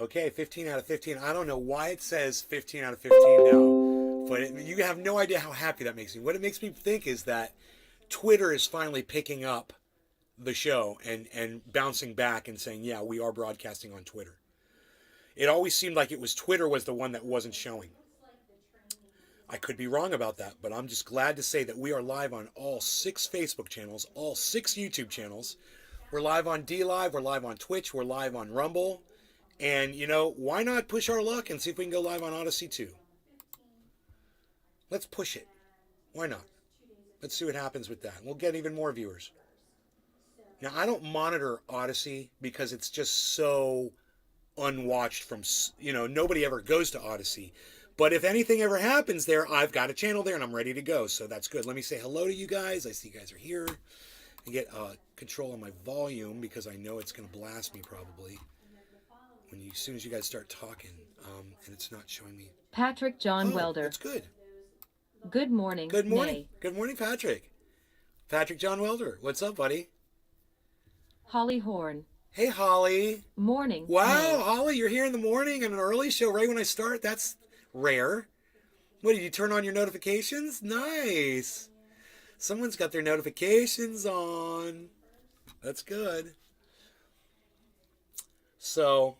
Okay, 15 out of 15. I don't know why it says 15 out of 15 now, but you have no idea how happy that makes me. What it makes me think is that Twitter is finally picking up the show and bouncing back and saying, yeah, we are broadcasting on Twitter. It always seemed like it was Twitter was the one that wasn't showing. I could be wrong about that, but I'm just glad to say that we are live on all 6 Facebook channels, all 6 YouTube channels. We're live on DLive, we're live on Twitch, we're live on Rumble. And, you know, why not push our luck and see if we can go live on Odyssey too? Let's push it. Why not? Let's see what happens with that. We'll get even more viewers. Now, I don't monitor Odyssey because it's just so unwatched from, you know, nobody ever goes to Odyssey. But if anything ever happens there, I've got a channel there and I'm ready to go. So that's good. Let me say hello to you guys. I see you guys are here. And get control of my volume because I know it's going to blast me probably when as soon as you guys start talking, and it's not showing me. Patrick John Welder. That's good. Good morning. Good morning. Nay. Good morning, Patrick. Patrick John Welder. What's up, buddy? Holly Horn. Hey, Holly. Morning. Wow, Nay. Holly, you're here in the morning on an early show right when I start. That's rare. What, did you turn on your notifications? Nice. Someone's got their notifications on. That's good. So.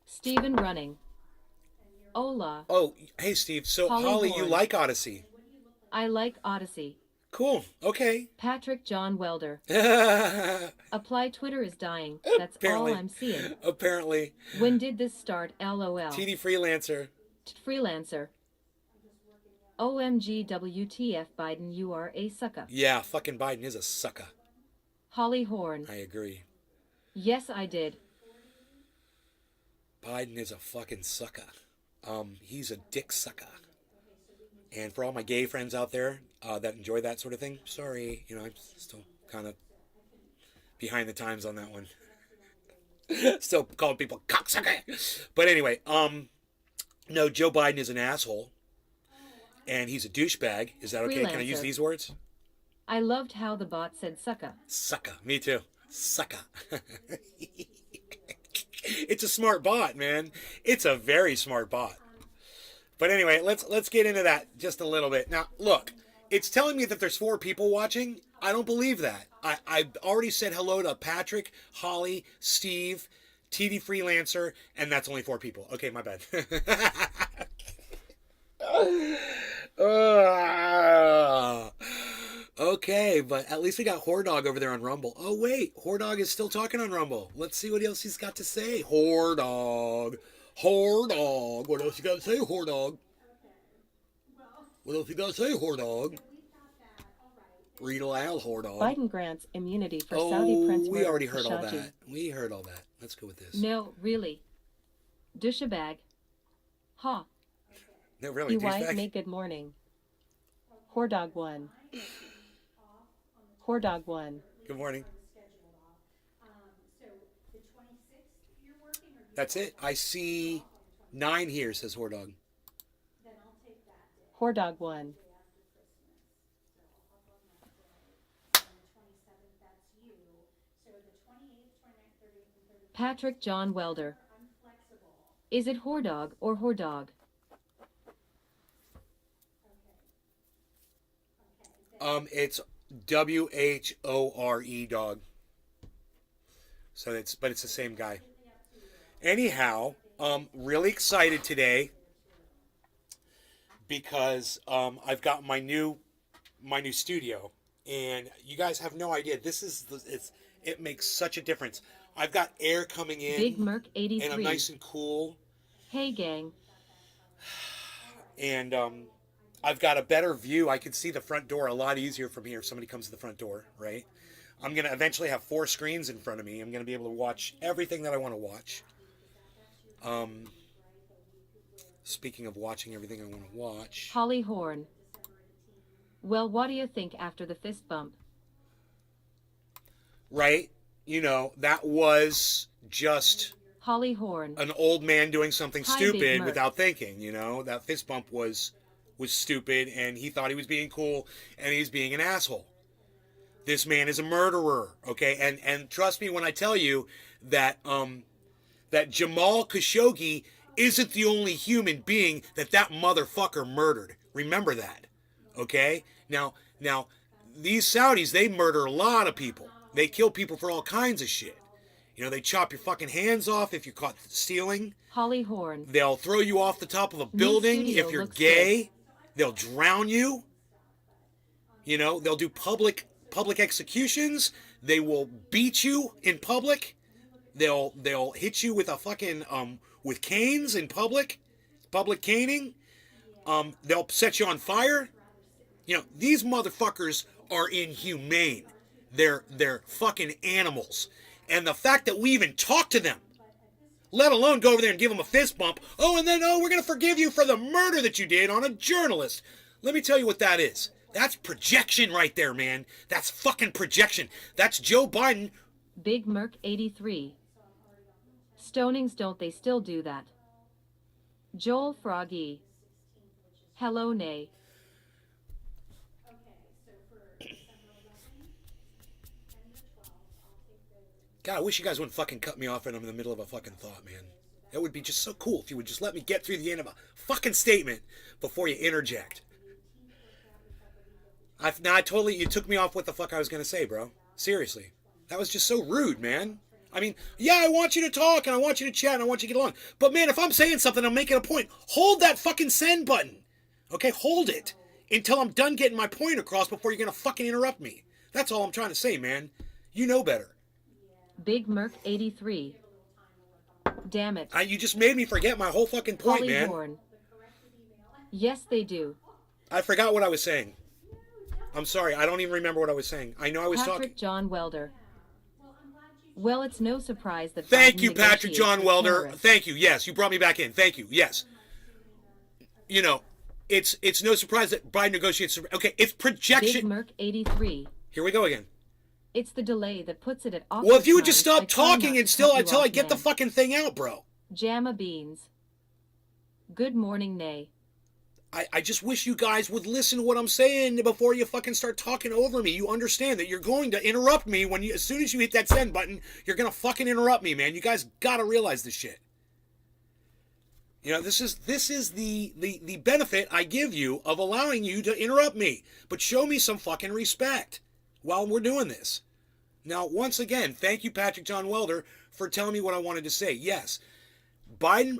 Stephen Running. Hola. Oh, hey, Steve. So, Holly, you like Odyssey? I like Odyssey. Cool. Okay. Patrick John Welder. Apply Twitter is dying. That's Apparently. all I'm seeing. Apparently. When did this start? LOL. TD Freelancer. Freelancer. OMG WTF Biden, you are a sucker. Yeah, fucking Biden is a sucker. Holly Horn. I agree. Yes, I did. Biden is a fucking sucker. He's a dick sucker. And for all my gay friends out there that enjoy that sort of thing, sorry, you know, I'm still kind of behind the times on that one. Still calling people cocksucker. But anyway, no, Joe Biden is an asshole. And he's a douchebag. Is that okay? Freelancer. Can I use these words? I loved how the bot said sucker. Sucker. Me too. Sucker. It's a smart bot, man. It's a very smart bot. But anyway, let's get into that just a little bit. Now, look, it's telling me that there's 4 people watching. I don't believe that. I've already said hello to Patrick, Holly, Steve, TD Freelancer, and that's only 4 people. Okay, my bad. Okay, but at least we got Hordog over there on Rumble. Oh, wait, Hordog is still talking on Rumble. Let's see what else he's got to say. Hordog. Hordog. What else you got to say, Hordog? What else you got to say, Hordog? Read aloud, Hordog. Biden grants immunity for Saudi Prince. We already heard all Kashoggi. that. We heard all that. Let's go with this. No, really. Douchebag. Ha. No, really, You wife douchebag. me good morning. Hordog 1. Hordog 1. Good morning. That's it. I see 9 here, says Hordog. Hordog 1. Patrick John Welder. Is it Hordog or Hordog? It's WHORE dog. So it's the same guy. Anyhow, really excited today because I've got my new studio, and you guys have no idea. It makes such a difference. I've got air coming in, Big Merc 83. and I'm nice and cool. Hey gang. And I've got a better view. I can see the front door a lot easier from here if somebody comes to the front door, right? I'm going to eventually have 4 screens in front of me. I'm going to be able to watch everything that I want to watch. Speaking of watching everything I want to watch. Holly Horn. Well, what do you think after the fist bump? Right? You know, that was just Holly Horn. an old man doing something Hi, Big stupid Merc. without thinking, you know? That fist bump was was stupid and he thought he was being cool and he's being an asshole. This man is a murderer, okay? And trust me when I tell you that that Jamal Khashoggi isn't the only human being that motherfucker murdered. Remember that, okay? Now these Saudis, they murder a lot of people. They kill people for all kinds of shit. You know, they chop your fucking hands off if you're caught stealing. Holly Horn. They'll throw you off the top of a building if you're gay. They'll drown you. You know, they'll do public executions. They will beat you in public. They'll hit you with a fucking with canes in public caning. They'll set you on fire. You know, these motherfuckers are inhumane. They're fucking animals. And the fact that we even talk to them, let alone go over there and give them a fist bump. Oh, and then, we're going to forgive you for the murder that you did on a journalist. Let me tell you what that is. That's projection right there, man. That's fucking projection. That's Joe Biden. Big Merc 83. Stonings, don't they still do that? Joel Froggy. Hello, Nay. God, I wish you guys wouldn't fucking cut me off when I'm in the middle of a fucking thought, man. That would be just so cool if you would just let me get through the end of a fucking statement before you interject. You took me off what the fuck I was going to say, bro. Seriously. That was just so rude, man. I mean, yeah, I want you to talk, and I want you to chat, and I want you to get along. But, man, if I'm saying something, I'm making a point. Hold that fucking send button. Okay, hold it until I'm done getting my point across before you're going to fucking interrupt me. That's all I'm trying to say, man. You know better. Big Merc 83. Damn it. You just made me forget my whole fucking point, Holly man. Horn. Yes, they do. I forgot what I was saying. I'm sorry. I don't even remember what I was saying. I know I was Patrick talking. John Welder. Well, it's no surprise that. Thank Biden you, Patrick John Welder. terrorists. Thank you. Yes, you brought me back in. Thank you. Yes. You know, it's no surprise that Biden negotiates. Okay, it's projection. Big Merc 83. Here we go again. It's the delay that puts it at awkward Well, if you would just times. stop I try not talking to until cut you I off, get the man. fucking thing out, bro. Jamma Beans. Good morning, Nay. I just wish you guys would listen to what I'm saying before you fucking start talking over me. You understand that you're going to interrupt me as soon as you hit that send button, you're going to fucking interrupt me, man. You guys got to realize this shit. You know, this is the benefit I give you of allowing you to interrupt me. But show me some fucking respect while we're doing this. Now, once again, thank you, Patrick John Welder, for telling me what I wanted to say. Yes, Biden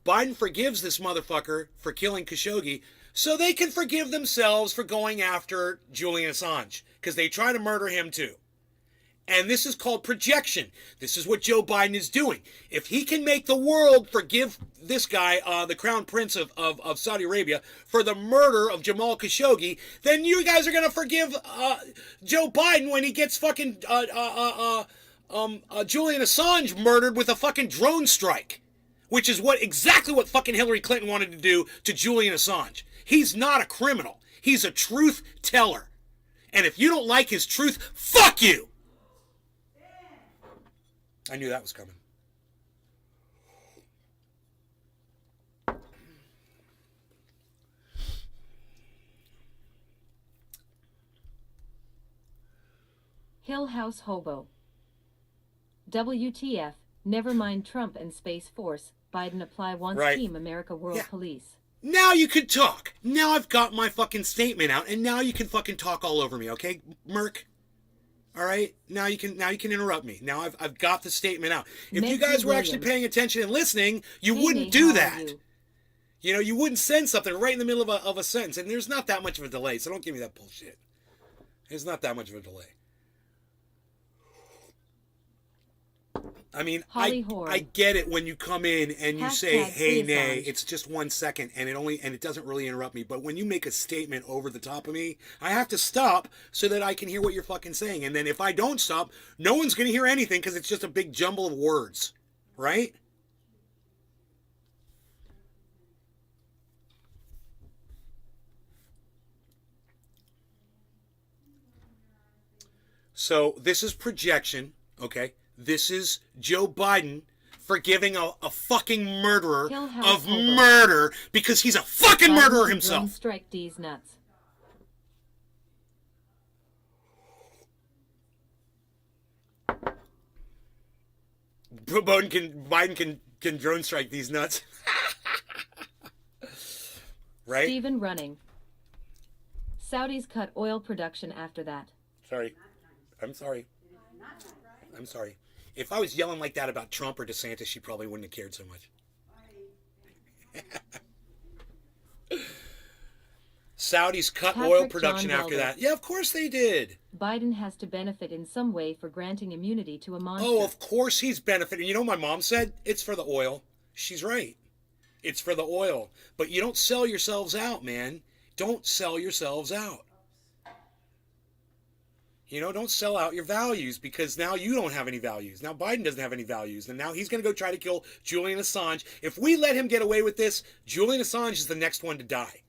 Biden forgives this motherfucker for killing Khashoggi so they can forgive themselves for going after Julian Assange, because they try to murder him too. And this is called projection. This is what Joe Biden is doing. If he can make the world forgive this guy, the Crown Prince of Saudi Arabia, for the murder of Jamal Khashoggi, then you guys are going to forgive Joe Biden when he gets fucking Julian Assange murdered with a fucking drone strike, which is exactly what fucking Hillary Clinton wanted to do to Julian Assange. He's not a criminal. He's a truth teller. And if you don't like his truth, fuck you! I knew that was coming. Hill House Hobo. WTF, never mind Trump and Space Force. Biden apply wants Right. Team America World Police. Now you can talk. Now I've got my fucking statement out, and now you can fucking talk all over me, okay, Merc? All right, now you can interrupt me. Now I've got the statement out. If you guys were actually paying attention and listening, you wouldn't do that. You know, you wouldn't send something right in the middle of a sentence, and there's not that much of a delay. So don't give me that bullshit. There's not that much of a delay. I mean, I get it when you come in and you say, "Hey, nay," it's just 1 second, and it doesn't really interrupt me. But when you make a statement over the top of me, I have to stop so that I can hear what you're fucking saying. And then if I don't stop, no one's gonna hear anything because it's just a big jumble of words, right? So this is projection, okay? This is Joe Biden forgiving a fucking murderer Kill House of Hobo. murder because he's a fucking murderer Biden himself. drone strike D's nuts. Biden can drone strike these nuts. Right? Stephen running. Saudis cut oil production after that. Sorry. I'm sorry. I'm sorry. If I was yelling like that about Trump or DeSantis, she probably wouldn't have cared so much. Saudis cut oil production after that. Yeah, of course they did. Biden has to benefit in some way for granting immunity to a monster. Oh, of course he's benefiting. You know what my mom said? It's for the oil. She's right. It's for the oil. But you don't sell yourselves out, man. Don't sell yourselves out. You know, don't sell out your values because now you don't have any values. Now Biden doesn't have any values. And now he's going to go try to kill Julian Assange. If we let him get away with this, Julian Assange is the next one to die.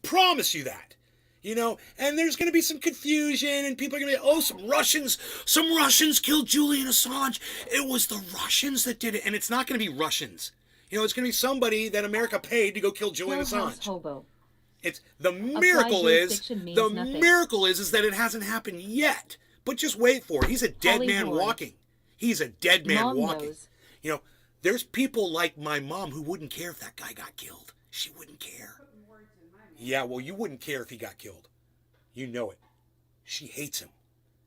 Promise you that. You know, and there's going to be some confusion and people are going to be, oh, some Russians killed Julian Assange. It was the Russians that did it. And it's not going to be Russians. You know, it's going to be somebody that America paid to go kill Julian Assange. Hobo. It's the miracle is that it hasn't happened yet. But just wait for it. He's a dead man walking. He's a dead man walking. You know, there's people like my mom who wouldn't care if that guy got killed. She wouldn't care. Yeah, well, you wouldn't care if he got killed. You know it. She hates him.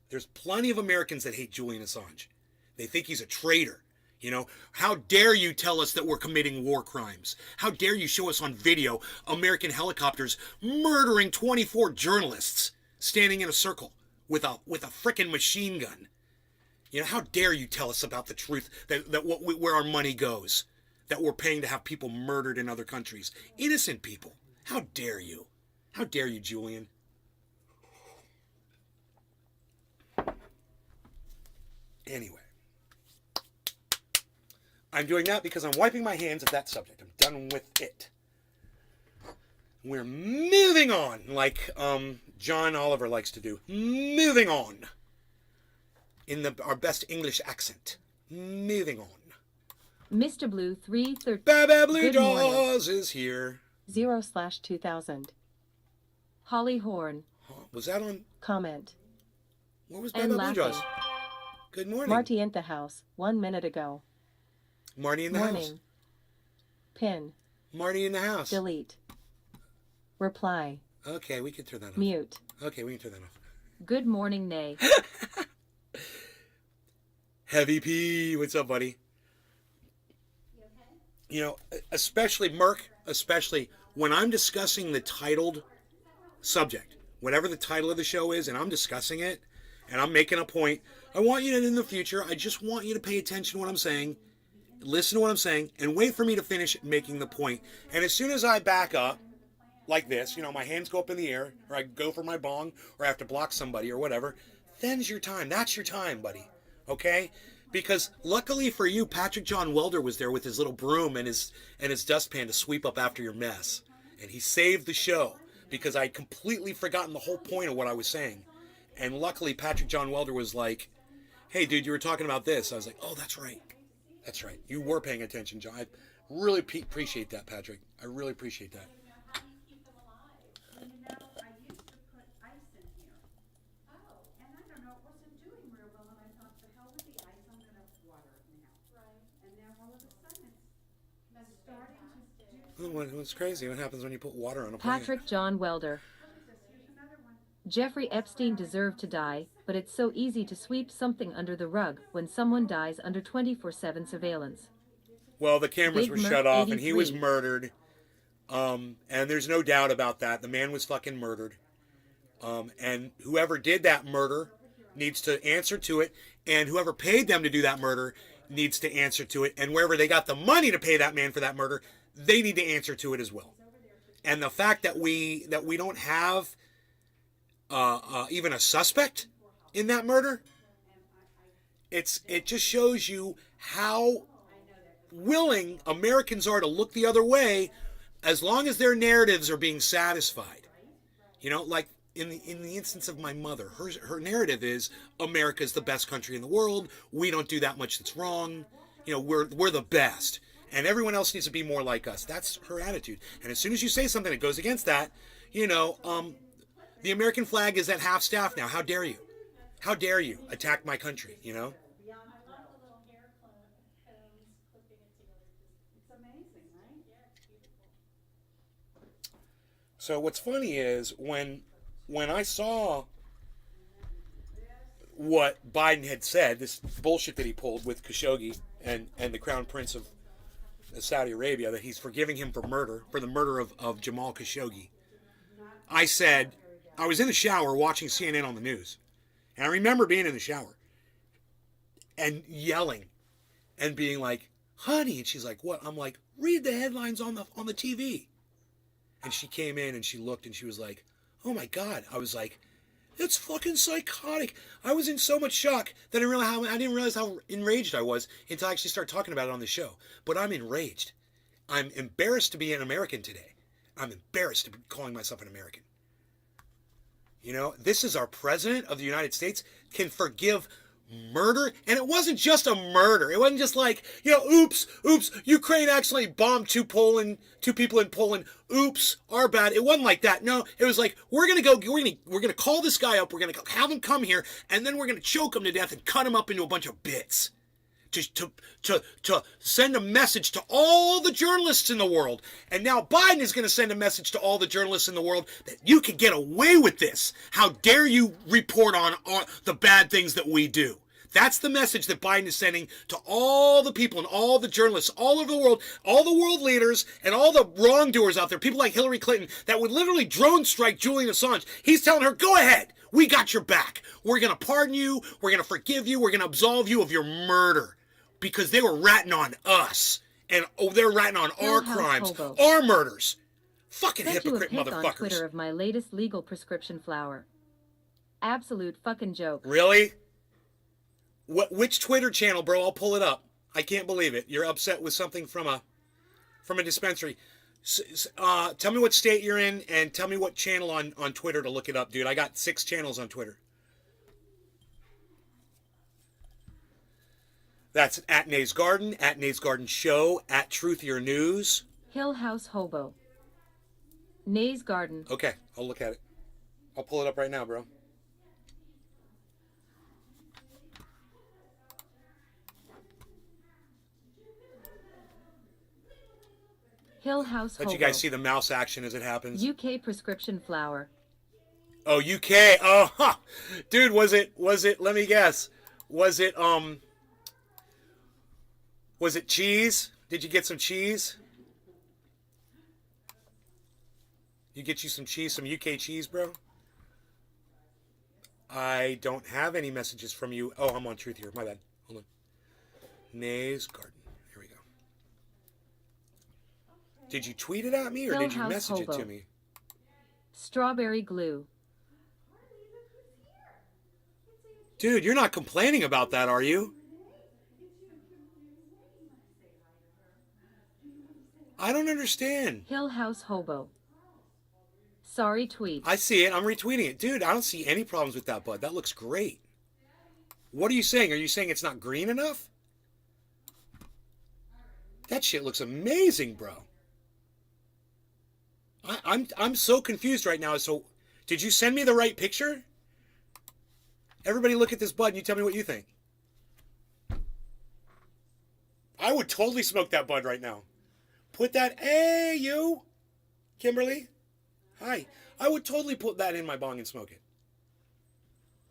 There's plenty of Americans that hate Julian Assange. They think he's a traitor. You know, how dare you tell us that we're committing war crimes? How dare you show us on video American helicopters murdering 24 journalists standing in a circle with a frickin' machine gun? You know, how dare you tell us about the truth where our money goes, that we're paying to have people murdered in other countries, innocent people. How dare you? How dare you, Julian? Anyway. I'm doing that because I'm wiping my hands of that subject. I'm done with it. We're moving on, like John Oliver likes to do. Moving on. In our best English accent. Moving on. Mr. Blue 330. Baba Blue Jaws is here. 0/2000. Holly Horn. Was that on? Comment. What was Baba Blue Jaws? Good morning. Marty in the house 1 minute ago. Marty in the house. Pin. Marty in the house. Delete. Reply. Okay, we can turn that off. Mute. Okay, we can turn that off. Good morning, Nay. Heavy P, what's up, buddy? You know, especially Merc, especially when I'm discussing the titled subject, whatever the title of the show is, and I'm discussing it, and I'm making a point, I want you to, in the future, I just want you to pay attention to what I'm saying, listen to what I'm saying, and wait for me to finish making the point. And as soon as I back up, like this, you know, my hands go up in the air, or I go for my bong, or I have to block somebody, or whatever, then's your time. That's your time, buddy. Okay? Because luckily for you, Patrick John Welder was there with his little broom and his dustpan to sweep up after your mess. And he saved the show, because I'd completely forgotten the whole point of what I was saying. And luckily, Patrick John Welder was like, hey, dude, you were talking about this. I was like, oh, that's right. That's right. You were paying attention, John. I really appreciate that, Patrick. I really appreciate that. What's crazy? What happens when you put water on a plant? Patrick John Welder. Jeffrey Epstein deserved to die, but it's so easy to sweep something under the rug when someone dies under 24/7 surveillance. Well, the cameras were shut off and he was 83. murdered. And there's no doubt about that. The man was fucking murdered. And whoever did that murder needs to answer to it. And whoever paid them to do that murder needs to answer to it. And wherever they got the money to pay that man for that murder, they need to answer to it as well. And the fact that we don't have even a suspect in that murder, it just shows you how willing Americans are to look the other way as long as their narratives are being satisfied. You know, like in the instance of my mother, her narrative is America's the best country in the world. We don't do that much that's wrong. we're the best, and everyone else needs to be more like us. That's her attitude. And as soon as you say something that goes against that, the American flag is at half staff now. How dare you? How dare you attack my country? I love the little hair combs, clipping it together. It's amazing, right? Yeah, it's beautiful. So what's funny is when I saw what Biden had said, this bullshit that he pulled with Khashoggi and the Crown Prince of Saudi Arabia, that he's forgiving him for the murder of Jamal Khashoggi. I said, I was in the shower watching CNN on the news. And I remember being in the shower and yelling and being like, honey, and she's like, what? I'm like, read the headlines on the TV. And she came in and she looked and she was like, oh my God. I was like, it's fucking psychotic. I was in so much shock that I didn't realize how enraged I was until I actually started talking about it on the show. But I'm enraged. I'm embarrassed to be an American today. I'm embarrassed to be calling myself an American. This is our president of the United States can forgive murder. And it wasn't just a murder. It wasn't just like, oops, Ukraine actually bombed two people in Poland. Oops, our bad. It wasn't like that. No, it was like, we're going to call this guy up. We're going to have him come here, and then we're going to choke him to death and cut him up into a bunch of bits. To send a message to all the journalists in the world. And now Biden is going to send a message to all the journalists in the world that you can get away with this. How dare you report on the bad things that we do? That's the message that Biden is sending to all the people and all the journalists all over the world, all the world leaders and all the wrongdoers out there, people like Hillary Clinton that would literally drone strike Julian Assange. He's telling her, go ahead. We got your back. We're going to pardon you. We're going to forgive you. We're going to absolve you of your murder. Because they were ratting on us. And they're ratting on our crimes. Hobo. Our murders. Fucking Sent hypocrite you a pic motherfuckers. on Twitter of my latest legal prescription flower. Absolute fucking joke. Really? Which Twitter channel, bro? I'll pull it up. I can't believe it. You're upset with something from a dispensary. Tell me what state you're in and tell me what channel on Twitter to look it up, dude. I got 6 channels on Twitter. That's at Nays Garden, at Nays Garden Show, at Truthier News. Hill House Hobo. Nays Garden. Okay, I'll look at it. I'll pull it up right now, bro. Hill House Hobo. Let you guys see the mouse action as it happens. UK prescription flower. Oh, UK. Oh, huh. Dude, was it, let me guess. Was it cheese? Did you get some cheese? You get you some cheese, some UK cheese, bro? I don't have any messages from you. Oh, I'm on Truth here. My bad. Hold on. Nays Garden. Here we go. Did you tweet it at me or did you message it to me? Strawberry glue. Dude, you're not complaining about that, are you? I don't understand. Hill House Hobo. Sorry tweet. I see it. I'm retweeting it. Dude, I don't see any problems with that bud. That looks great. What are you saying? Are you saying it's not green enough? That shit looks amazing, bro. I'm so confused right now. So, did you send me the right picture? Everybody look at this bud and you tell me what you think. I would totally smoke that bud right now. Put that, hey, you, Kimberly. Hi. I would totally put that in my bong and smoke it.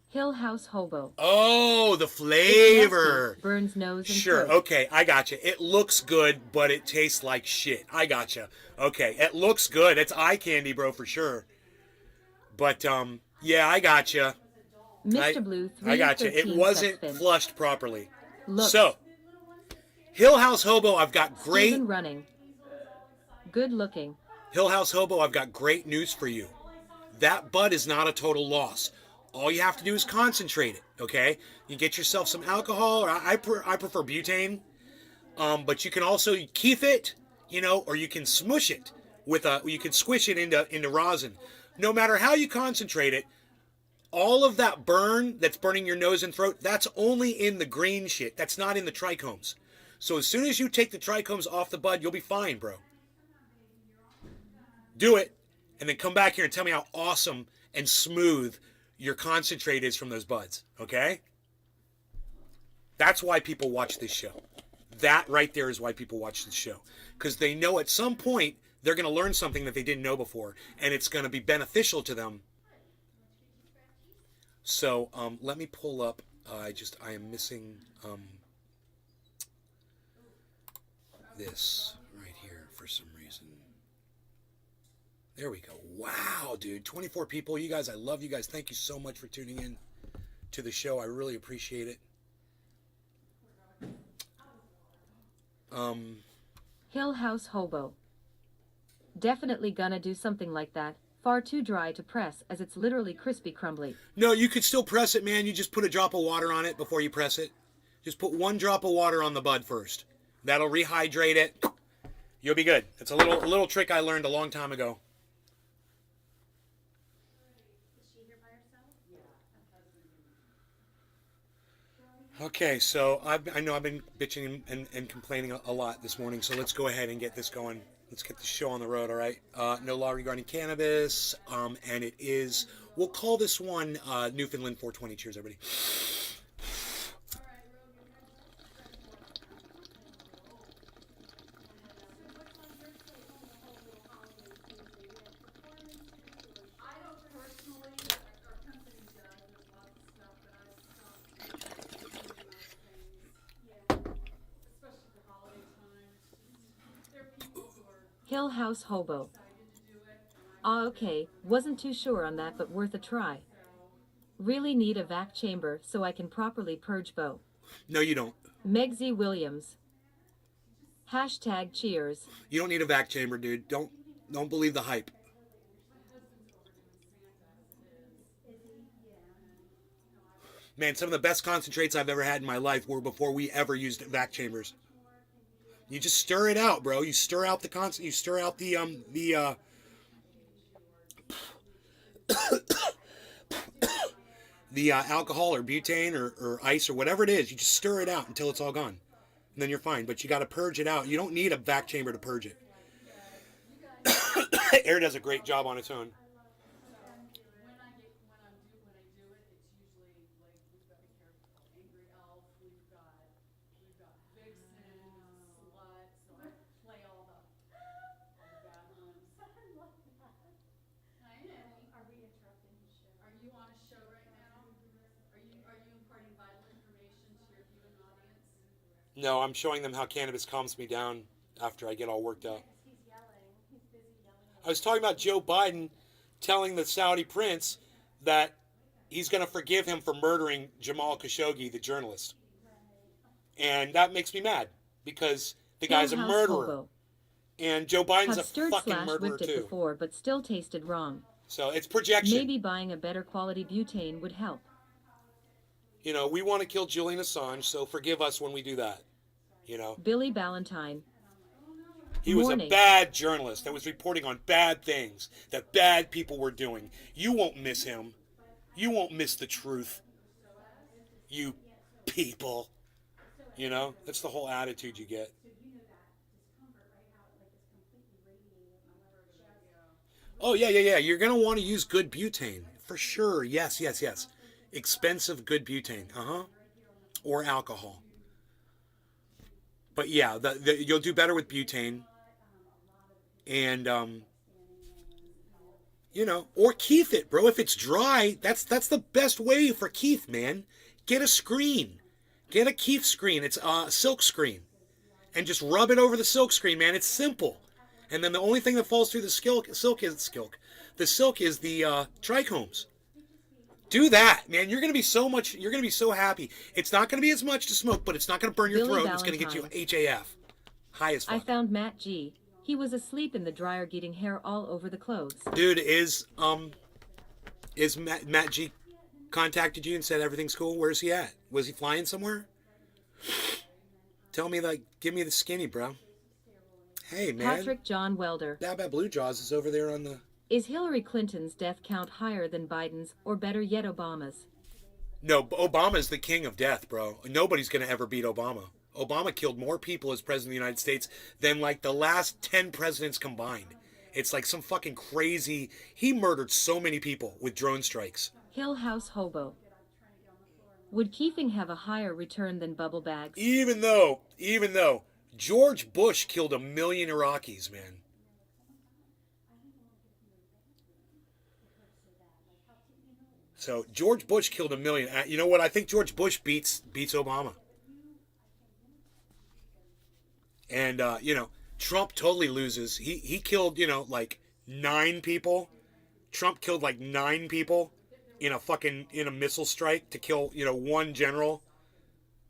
Hill House Hobo. Oh, the flavor. Burns nose and Sure, throat. okay, I gotcha. It looks good, but it tastes like shit. I gotcha. Okay, it looks good. It's eye candy, bro, for sure. But, yeah, I gotcha. Mr. Blue 313 I gotcha. It wasn't Sexton. flushed properly. Look. So, Hill House Hobo, I've got great... Steven running. Good looking. Hill House Hobo, I've got great news for you. That bud is not a total loss. All you have to do is concentrate it, okay? You get yourself some alcohol, or I prefer butane, but you can also keef it, or you can smush it you can squish it into rosin. No matter how you concentrate it, all of that burn that's burning your nose and throat, that's only in the green shit. That's not in the trichomes. So as soon as you take the trichomes off the bud, you'll be fine, bro. Do it, and then come back here and tell me how awesome and smooth your concentrate is from those buds, okay? That's why people watch this show. That right there is why people watch this show. Because they know at some point they're going to learn something that they didn't know before, and it's going to be beneficial to them. So let me pull up. I am missing this right here for some reason. There we go. Wow, dude. 24 people. You guys, I love you guys. Thank you so much for tuning in to the show. I really appreciate it. Hill House Hobo. Definitely gonna do something like that. Far too dry to press as it's literally crispy crumbly. No, you could still press it, man. You just put a drop of water on it before you press it. Just put 1 drop of water on the bud first. That'll rehydrate it. You'll be good. It's a little trick I learned a long time ago. Okay, so I know I've been bitching and complaining a lot this morning, so let's go ahead and get this going. Let's get the show on the road, all right? No law regarding cannabis, and it is, we'll call this one Newfoundland 420. Cheers, everybody. Hill House Hobo. Ah, okay, wasn't too sure on that, but worth a try. Really need a vac chamber so I can properly purge Bo. No, you don't. Megsy Williams. Hashtag cheers. You don't need a vac chamber, dude. Don't believe the hype. Man, some of the best concentrates I've ever had in my life were before we ever used vac chambers. You just stir it out, bro. You stir out the you stir out the alcohol or butane or ice or whatever it is. You just stir it out until it's all gone. And then you're fine. But you got to purge it out. You don't need a vac chamber to purge it. Air does a great job on its own. No, I'm showing them how cannabis calms me down after I get all worked up. I was talking about Joe Biden telling the Saudi prince that he's going to forgive him for murdering Jamal Khashoggi, the journalist. And that makes me mad because the guy's a murderer. Hobo. And Joe Biden's Have a stirred fucking slash murderer whipped it too. before, but still tasted wrong. So it's projection. Maybe buying a better quality butane would help. You know, we want to kill Julian Assange, so forgive us when we do that. You know, Billy Ballantyne. he was a bad journalist that was reporting on bad things that bad people were doing. You won't miss him. You won't miss the truth. You people. You know, that's the whole attitude you get. Oh, yeah. You're going to want to use good butane. For sure. Yes. Expensive good butane. Or alcohol. But yeah, you'll do better with butane. And, you know, or keef it, bro. If it's dry, that's the best way for keef, man. Get a screen. Get a keef screen. It's a silk screen. And just rub it over the silk screen, man. It's simple. And then the only thing that falls through the silk is the trichomes. Do that, man. You're gonna be so happy. It's not gonna be as much to smoke, but it's not gonna burn your throat. It's gonna get you HAF. High as fuck. I found Matt G. He was asleep in the dryer getting hair all over the clothes. Dude, is Matt G contacted you and said everything's cool? Where's he at? Was he flying somewhere? Tell me, give me the skinny, bro. Hey, man. Patrick John Welder. Bad Blue Jaws is over there on the... Is Hillary Clinton's death count higher than Biden's, or better yet, Obama's? No, Obama's the king of death, bro. Nobody's going to ever beat Obama. Obama killed more people as president of the United States than like the last 10 presidents combined. It's like some fucking crazy. He murdered so many people with drone strikes. Hill House Hobo. Would Keefing have a higher return than bubble bags? Even though George Bush killed 1 million Iraqis, man. So George Bush killed 1 million. You know what? I think George Bush beats Obama. And Trump totally loses. He killed, like 9 people. Trump killed like 9 people in a missile strike to kill, one general,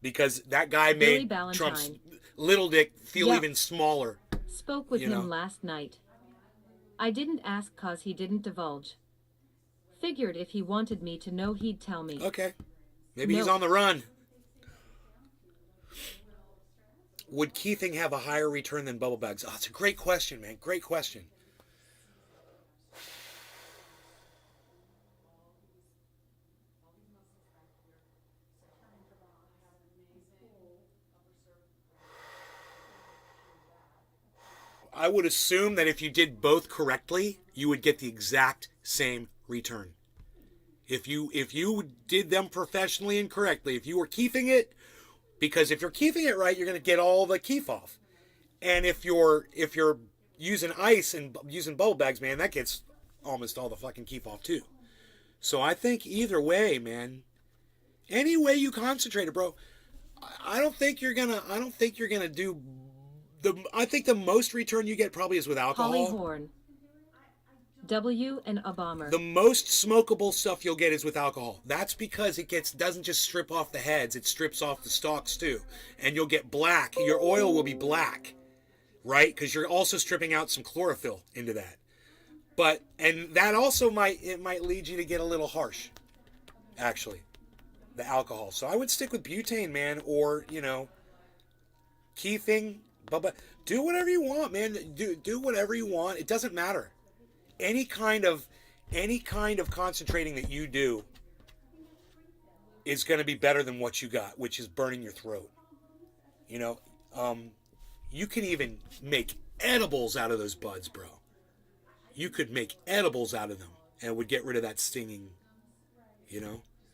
because that guy Billy made Ballantyne. Trump's little dick feel Yup. even smaller. Spoke with him last night. I didn't ask 'cause he didn't divulge. Figured if he wanted me to know, he'd tell me. Okay. Maybe he's No. on the run. Would Keithing have a higher return than bubble bags? Oh, it's a great question, man. Great question. I would assume that if you did both correctly, you would get the exact same return. If you did them professionally and correctly, if you were keeping it, because if you're keeping it right, you're going to get all the keef off. And if you're using ice and using bubble bags, man, that gets almost all the fucking keef off too. So I think either way, man, any way you concentrate it, bro, I don't think you're gonna do I think the most return you get probably is with alcohol. Holly Horn. W and a bomber. The most smokable stuff you'll get is with alcohol. That's because it doesn't just strip off the heads, it strips off the stalks too. And you'll get black. Your oil will be black, right? Because you're also stripping out some chlorophyll into that. And that also might lead you to get a little harsh, actually, the alcohol. So I would stick with butane, man, or, keefing, but do whatever you want, man. Do whatever you want. It doesn't matter. Any kind of concentrating that you do is going to be better than what you got, which is burning your throat. You can even make edibles out of those buds, bro. You could make edibles out of them, and it would get rid of that stinging.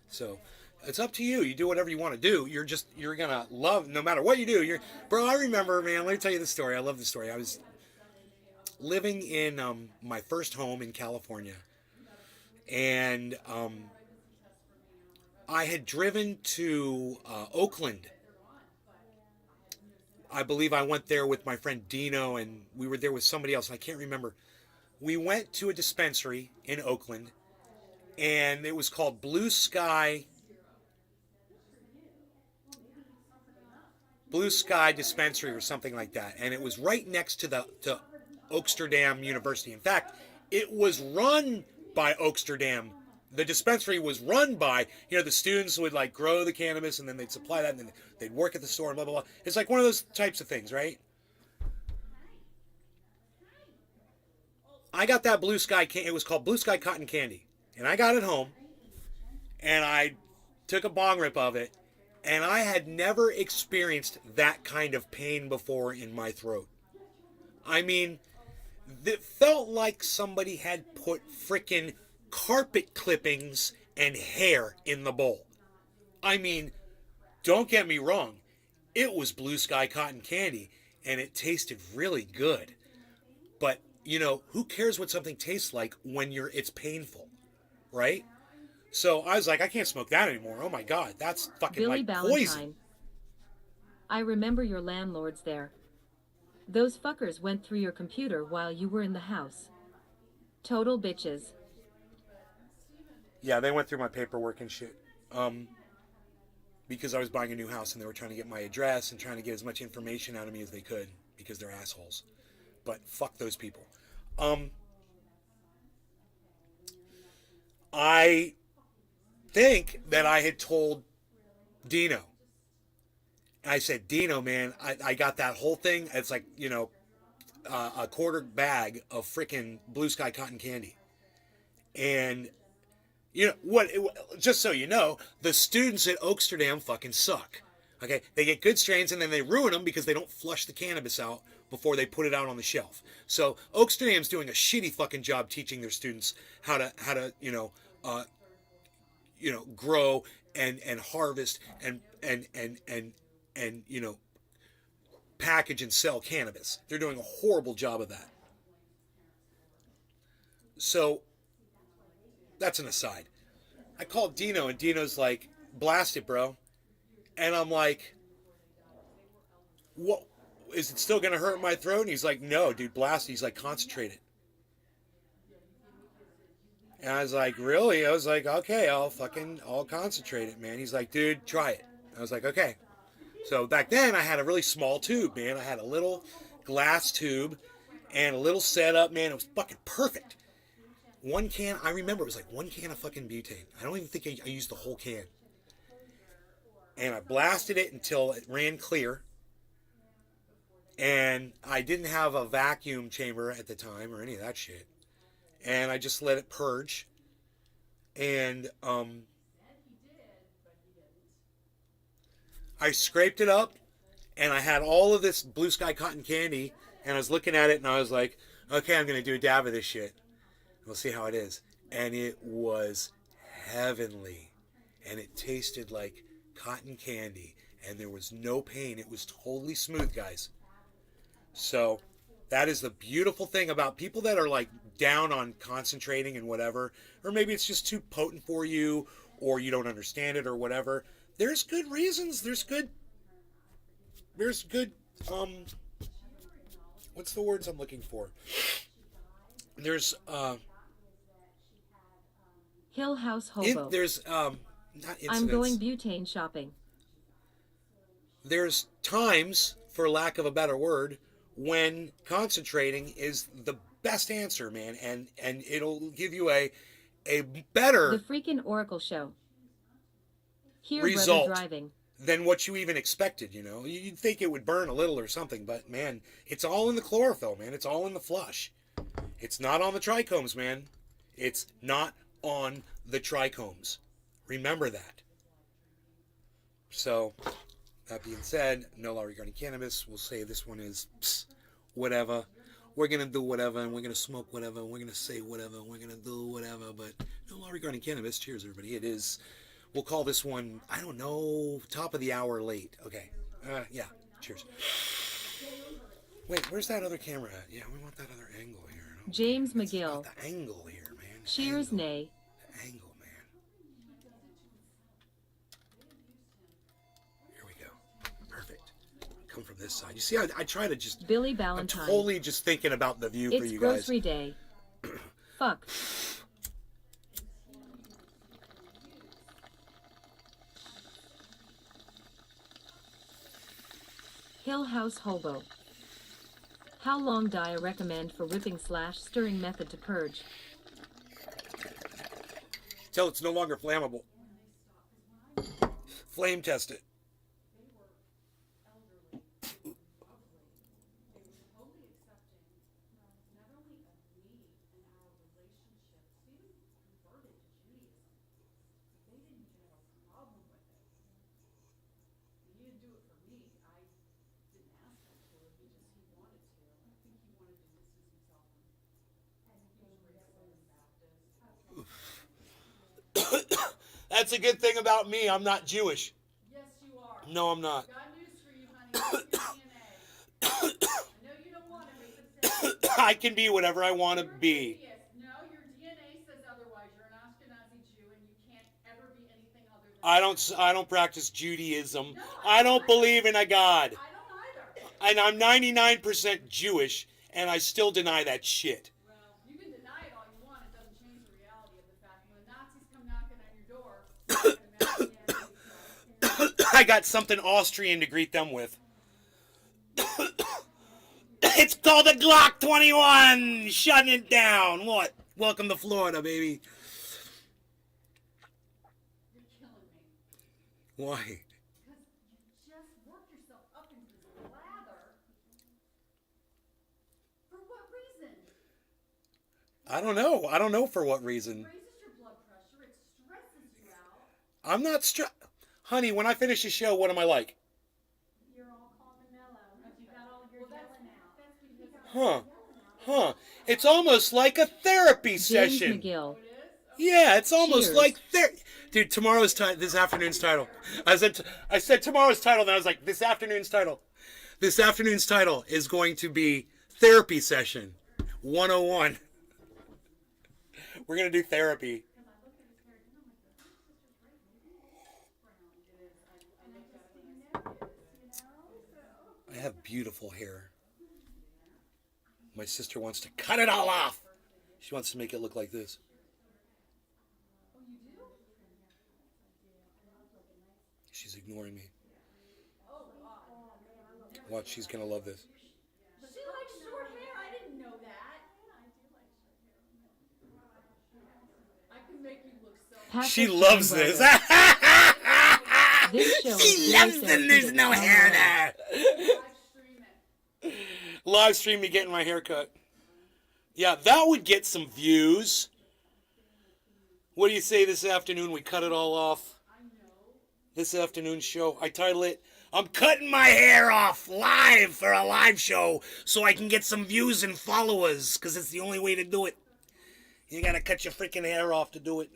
So it's up to you. You do whatever you want to do. You're gonna love, no matter what you do. Bro, I remember, man. Let me tell you the story. I love the story. I was living in my first home in California, and I had driven to Oakland. I believe I went there with my friend Dino, and we were there with somebody else, and I can't remember. We went to a dispensary in Oakland, and it was called Blue Sky Dispensary or something like that, and it was right next to Oaksterdam University. In fact, it was run by Oaksterdam. The dispensary was run by, the students would like grow the cannabis and then they'd supply that and then they'd work at the store and blah, blah, blah. It's like one of those types of things, right? I got that Blue Sky, it was called Blue Sky Cotton Candy. And I got it home and I took a bong rip of it, and I had never experienced that kind of pain before in my throat. I mean, it felt like somebody had put frickin' carpet clippings and hair in the bowl. I mean, don't get me wrong. It was Blue Sky Cotton Candy, and it tasted really good. But, who cares what something tastes like when it's painful, right? So I was like, I can't smoke that anymore. Oh my God, that's fucking Billy like Ballantyne. poison. I remember your landlords there. Those fuckers went through your computer while you were in the house. Total bitches. Yeah, they went through my paperwork and shit. Because I was buying a new house and they were trying to get my address and trying to get as much information out of me as they could because they're assholes. But fuck those people. I think that I had told Dino. I said, Dino, man, I got that whole thing. It's like, a quarter bag of frickin' Blue Sky Cotton Candy. And, just so you know, the students at Oaksterdam fucking suck. Okay, they get good strains and then they ruin them because they don't flush the cannabis out before they put it out on the shelf. So Oak Stream's doing a shitty fucking job teaching their students how to grow and harvest and package and sell cannabis. They're doing a horrible job of that. So that's an aside. I called Dino and Dino's like, blast it, bro. And I'm like, what? Is it still going to hurt my throat? And he's like, no, dude, blast it. He's like, concentrate it. And I was like, really? I was like, okay, I'll concentrate it, man. He's like, dude, try it. I was like, okay. So back then I had a really small tube, man. I had a little glass tube and a little setup, man. It was fucking perfect. One can, I remember it was like one can of fucking butane. I don't even think I used the whole can. And I blasted it until it ran clear. And I didn't have a vacuum chamber at the time or any of that shit. And I just let it purge. And I scraped it up. And I had all of this Blue Sky cotton candy. And I was looking at it and I was like, okay, I'm going to do a dab of this shit. We'll see how it is. And it was heavenly. And it tasted like cotton candy. And there was no pain. It was totally smooth, guys. So that is the beautiful thing about people that are like down on concentrating and whatever. Or maybe it's just too potent for you. Or you don't understand it or whatever. There's good reasons. There's good what's the words I'm looking for? There's Hill House Hobo. there's not incidents. I'm going butane shopping. There's times, for lack of a better word, when concentrating is the best answer, man, and it'll give you a better The freaking Oracle show. Here, result brother driving. than what you even expected. You'd think it would burn a little or something, but man, it's all in the chlorophyll, man. It's all in the flush. It's not on the trichomes, man. It's not on the trichomes. Remember that. So, that being said, no law regarding cannabis. We'll say this one is whatever. We're going to do whatever, and we're going to smoke whatever, and we're going to say whatever, and we're going to do whatever, but no law regarding cannabis. Cheers, everybody. It is, we'll call this one, I don't know, top of the hour late. Okay. Yeah. Cheers. Wait, where's that other camera at? Yeah, we want that other angle here. James McGill. The angle here, man. Cheers, angle. nay. The angle, man. Here we go. Perfect. Come from this side. You see, I try to just... Billy Ballantyne. I'm totally just thinking about the view for It's you guys. grocery day. Fuck. Hill House Hobo. How long do I recommend for whipping/stirring method to purge? Till it's no longer flammable. Flame test it. That's a good thing about me. I'm not Jewish. Yes, you are. No, I'm not. Got news for you, honey. It's your DNA. I know you don't want to be, but it's I can be whatever I want to You're be. atheist. No, your DNA says otherwise. You're an Ashkenazi Jew, and you can't ever be anything other than. I don't practice Judaism. No, I don't believe in a God. I don't either. And I'm 99% Jewish, and I still deny that shit. Well, you can deny it all you want. It doesn't change the reality of the fact when the Nazis come knocking on your door. You're not gonna imagine the I got something Austrian to greet them with. It's called a Glock 21! Shutting it down! What? Welcome to Florida, baby. You're killing me. Why? Because you just worked yourself up into this lather. For what reason? I don't know. I don't know for what reason. It raises your blood pressure. It stresses you out. I'm not Honey, when I finish the show, what am I like? Huh. Huh. It's almost like a therapy James session. McGill. Yeah, it's almost Cheers. like Dude, this afternoon's title. I said tomorrow's title, and I was like, this afternoon's title. This afternoon's title is going to be Therapy Session 101. We're going to do therapy. I have beautiful hair. My sister wants to cut it all off. She wants to make it look like this. She's ignoring me. Watch, she's going to love this. She likes short hair. I didn't know that. I can make you look so. Patrick She John loves this. Welder. This show She is loves very that there's no hair there. Live stream it. Live stream me getting my hair cut. Yeah, that would get some views. What do you say this afternoon we cut it all off? This afternoon show, I title it, I'm cutting my hair off live for a live show so I can get some views and followers, because it's the only way to do it. You gotta cut your freaking hair off to do it.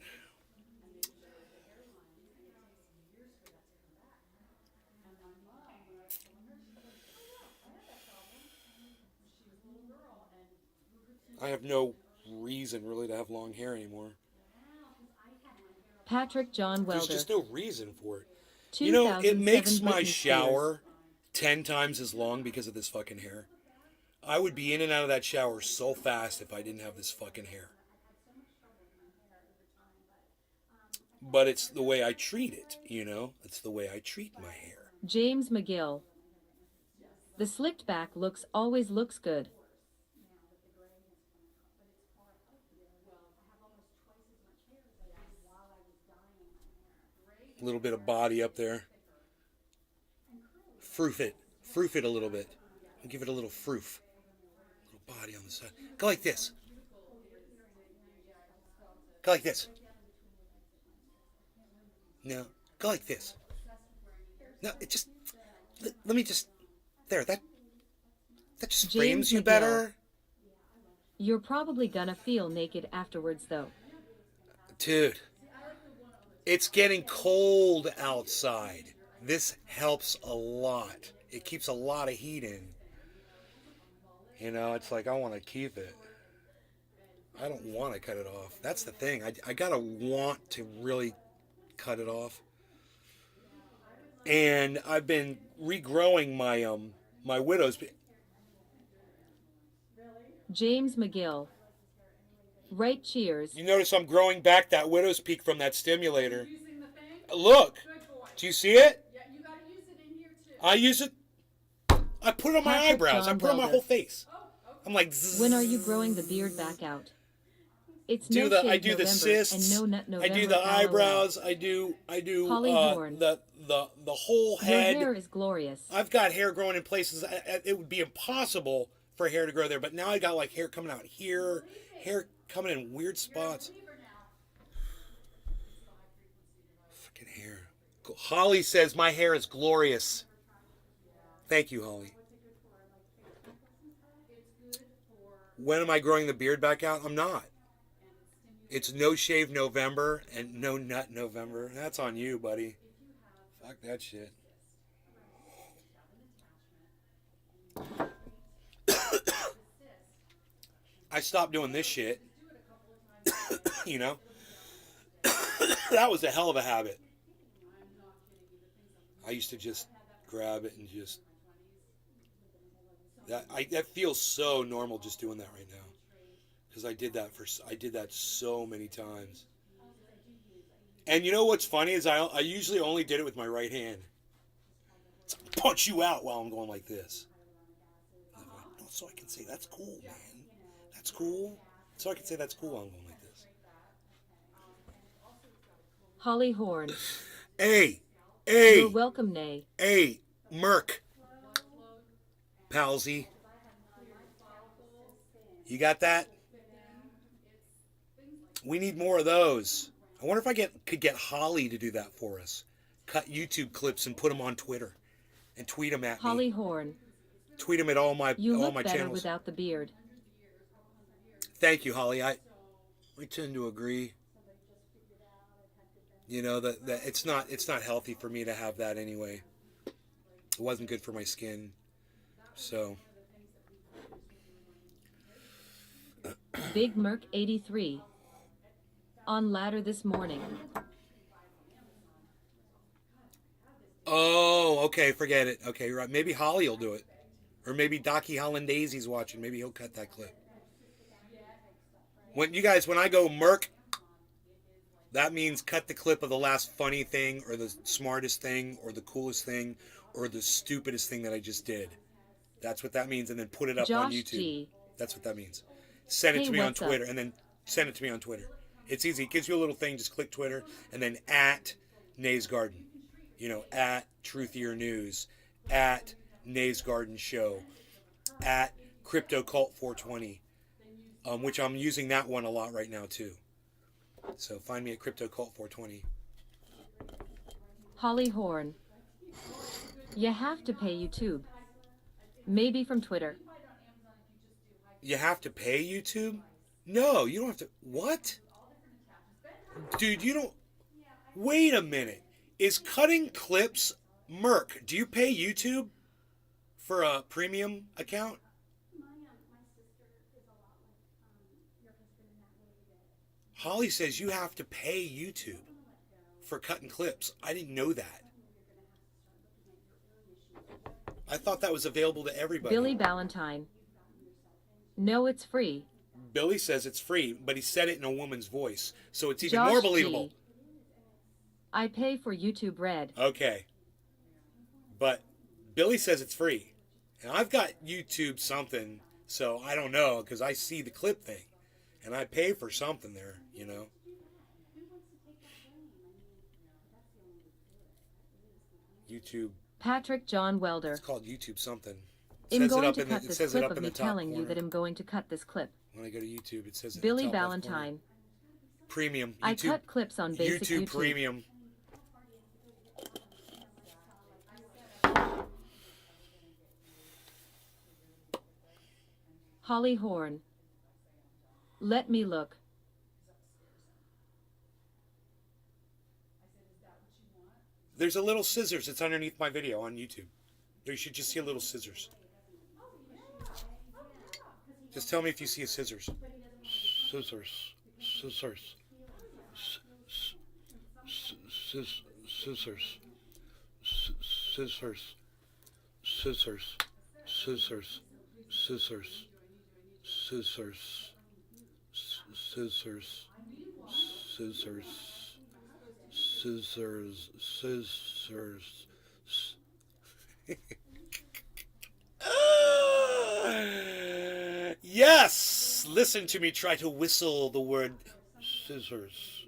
I have no reason really to have long hair anymore. Patrick John There's Welder. just no reason for it. You know, it makes 2007 my Britney shower 10 times as long because of this fucking hair. I would be in and out of that shower so fast if I didn't have this fucking hair. But it's the way I treat it, you know? It's the way I treat my hair. James McGill. The slicked back always looks good. A little bit of body up there. Froof it. Froof it a little bit. I'll give it a little froof. A little body on the side. Go like this. Go like this. No. Go like this. No, it just... Let me just... There, that just James frames you McGill. better. You're probably gonna feel naked afterwards though. Dude, it's getting cold outside. This helps a lot. It keeps a lot of heat in. You know, it's like I want to keep it. I don't want to cut it off. That's the thing. I gotta want to really cut it off. And I've been regrowing my widow's. James McGill. Right, cheers. You notice I'm growing back that widow's peak from that stimulator. Using the thing? Look, Good boy. do you see it? Yeah, you gotta use it in here too. I use it. I put it on my Patrick eyebrows. I John put it on my Welder. whole face. Oh, okay. I'm like, zzz. When are you growing the beard back out? It's I do no the shave November, cysts. And no nut I November. do the LOL. eyebrows. I do Holly Horn. the whole Your head. hair is glorious. I've got hair growing in places it would be impossible for hair to grow there, but now I got like hair coming out here, hair coming in weird spots. Fucking hair. Holly says my hair is glorious. Thank you, Holly. When am I growing the beard back out? I'm not. It's no shave November and no nut November. That's on you, buddy. Fuck that shit. I stopped doing this shit. You know? That was a hell of a habit. I used to just grab it and just... That feels so normal just doing that right now. Because I did that so many times. And you know what's funny is I usually only did it with my right hand. It's like, punch you out while I'm going like this. I'm like, no, so I can say that's cool, man. That's cool. So I can say that's cool while I'm going like this. Holly Horn. Hey, You're welcome, Nay. hey, Merc. Palsy. You got that? We need more of those. I wonder if I could get Holly to do that for us. Cut YouTube clips and put them on Twitter. And tweet them at Holly me. Horn. Tweet them at all my You look my better channels. without the beard. Thank you, Holly. I tend to agree. You know that it's not healthy for me to have that anyway. It wasn't good for my skin. So Big Merc 83. On ladder this morning. oh, okay, forget it. Okay, right. Maybe Holly will do it, or maybe Docky Hollandaisy's watching. Maybe he'll cut that clip. When I go Merc, that means cut the clip of the last funny thing, or the smartest thing, or the coolest thing, or the stupidest thing that I just did. That's what that means, and then put it up on Josh YouTube. G. That's what that means. Send it Hey, to me on what's up? Twitter, and then send it to me on Twitter. It's easy. It gives you a little thing. Just click Twitter, and then at Nays Garden. You know, at Truthier News, at Nays Garden Show, at Crypto Cult 420, which I'm using that one a lot right now too. So find me at Crypto Cult 420. Holly Horn. You have to pay YouTube. Maybe from Twitter. You have to pay YouTube? No, you don't have to. What? Dude, you don't. Wait a minute. Is cutting clips Merc? Do you pay YouTube for a premium account? My sister is a lot like your husband in that way that Holly says you have to pay YouTube for cutting clips. I didn't know that. I thought that was available to everybody. Billy Valentine. No, it's free. Billy says it's free, but he said it in a woman's voice, so it's even Josh more believable. G. I pay for YouTube Red. Okay. But Billy says it's free. And I've got YouTube something, so I don't know, because I see the clip thing. And I pay for something there, you know. YouTube. Patrick John Welder. It's called YouTube something. I'm It going to cut it this says it clip up of in me the top telling you corner. that I'm going to cut this clip. When I go to YouTube, it says it in Billy the top left corner. Valentine. Premium. I YouTube, cut clips on basic YouTube YouTube. Premium. Holly Horn. Let me look. There's a little scissors. It's underneath my video on YouTube. You should just see a little scissors. Just tell me if you see a scissors. Scissors. Scissors. Scissors. Scissors. Scissors. Scissors. Scissors. Scissors. Scissors. Scissors. Scissors. Scissors. Yes! Listen to me try to whistle the word scissors.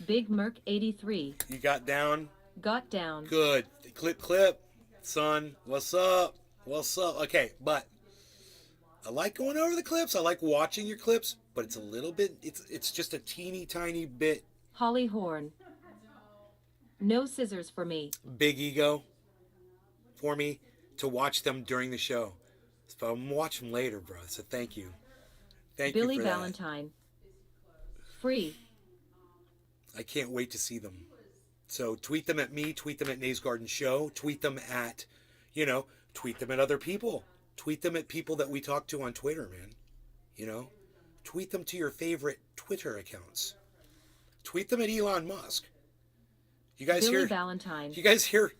Big Merc 83. You got down? Got down. Good. Clip. Son, what's up? What's up? Okay, but I like going over the clips. I like watching your clips, but it's a little bit, it's just a teeny tiny bit Holly Horn. No scissors for me. big ego for me to watch them during the show. So I'm gonna watch them later, bro. So thank you. Thank Billy you for Valentine. Free. that. I can't wait to see them. So tweet them at me, tweet them at Nays Garden Show, tweet them at, tweet them at other people. Tweet them at people that we talk to on Twitter, man. Tweet them to your favorite Twitter accounts. Tweet them at Elon Musk. You guys Billy hear? Valentine. You guys hear?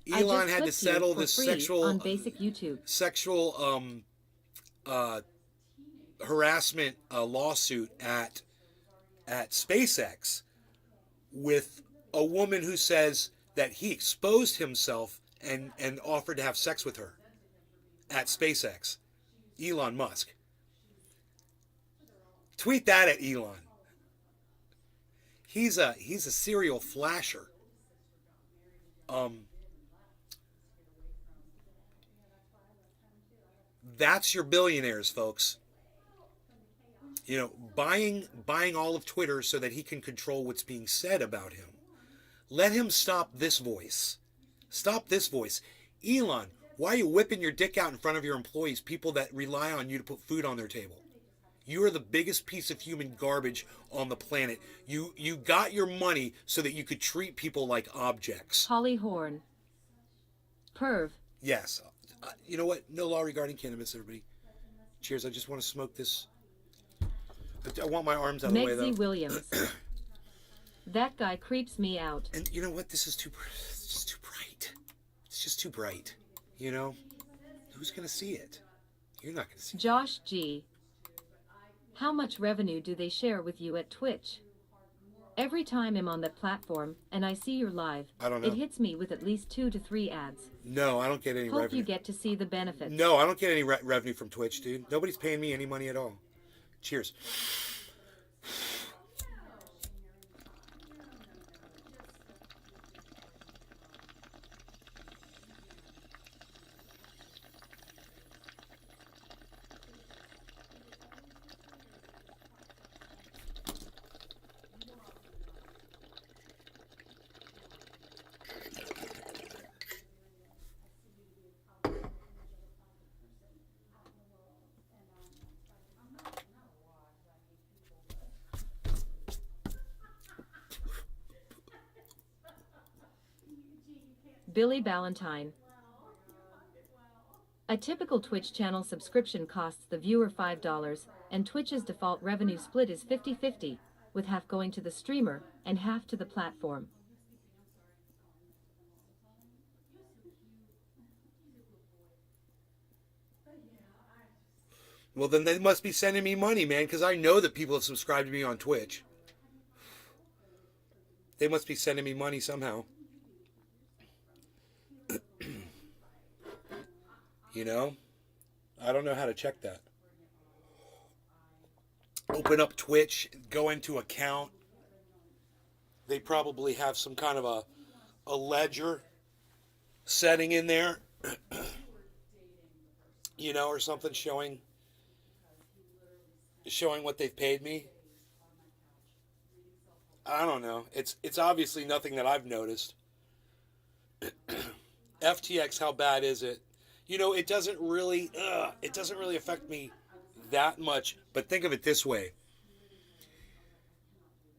I just Elon had to clipped you settle for this free sexual on basic YouTube. harassment lawsuit at SpaceX with a woman who says that he exposed himself and offered to have sex with her at SpaceX. Elon Musk. Tweet that at Elon. He's a serial flasher. That's your billionaires, folks. Buying all of Twitter so that he can control what's being said about him. Let him stop this voice. Stop this voice. Elon, Why are you whipping your dick out in front of your employees, people that rely on you to put food on their table? You are the biggest piece of human garbage on the planet. You got your money so that you could treat people like objects. Holly Horn. Perv. Yes. You know what? No law regarding cannabis, everybody. Cheers. I just want to smoke this. I want my arms out of the way, though. Megzy Williams. That guy creeps me out. And you know what? This is it's just too bright. It's just too bright. You know? Who's going to see it? You're not going to see it. Josh G. How much revenue do they share with you at Twitch? Every time I'm on that platform and I see you're live, I don't know. it hits me with at least 2 to 3 ads. No, I don't get any Hope revenue. you get to see the benefits. No, I don't get any revenue from Twitch, dude. Nobody's paying me any money at all. Cheers. Billy Ballantyne. A typical Twitch channel subscription costs the viewer $5, and Twitch's default revenue split is 50-50, with half going to the streamer and half to the platform. Well, then they must be sending me money, man, because I know that people have subscribed to me on Twitch. They must be sending me money somehow. You know? I don't know how to check that. Open up Twitch, go into account. They probably have some kind of a ledger setting in there. You know, or something showing what they've paid me. I don't know. It's obviously nothing that I've noticed. FTX, how bad is it? You know, it doesn't really affect me that much. But think of it this way.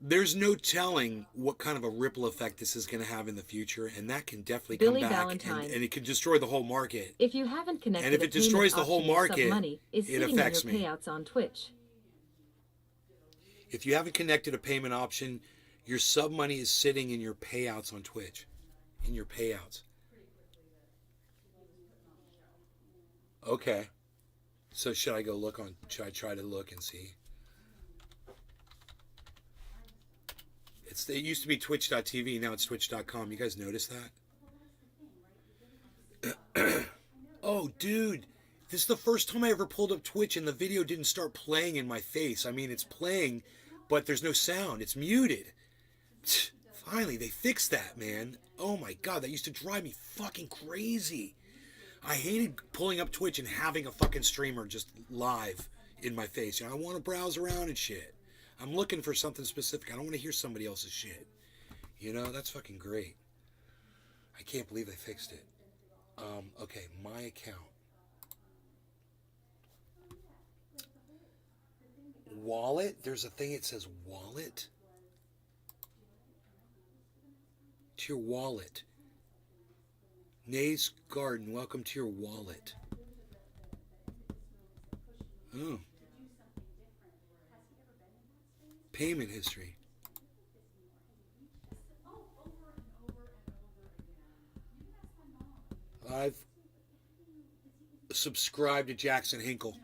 There's no telling what kind of a ripple effect this is going to have in the future, and that can definitely Billy come back, Valentine. and it can destroy the whole market. If you haven't connected, And if it destroys the whole market, money is it sitting affects in your me. payouts on Twitch. If you haven't connected a payment option, your sub money is sitting in your payouts on Twitch. In your payouts. Okay. So should I try to look and see? It used to be twitch.tv, now it's twitch.com. You guys notice that? Oh, dude. This is the first time I ever pulled up Twitch and the video didn't start playing in my face. I mean, it's playing, but there's no sound. It's muted. Finally, they fixed that, man. Oh my God, that used to drive me fucking crazy. I hated pulling up Twitch and having a fucking streamer just live in my face. You know, I want to browse around and shit. I'm looking for something specific. I don't want to hear somebody else's shit. You know, that's fucking great. I can't believe they fixed it. Okay, my account. Wallet? There's a thing that says wallet. To your wallet. Nay's Garden, welcome to your wallet. Oh. Payment history. I've subscribed to Jackson Hinkle.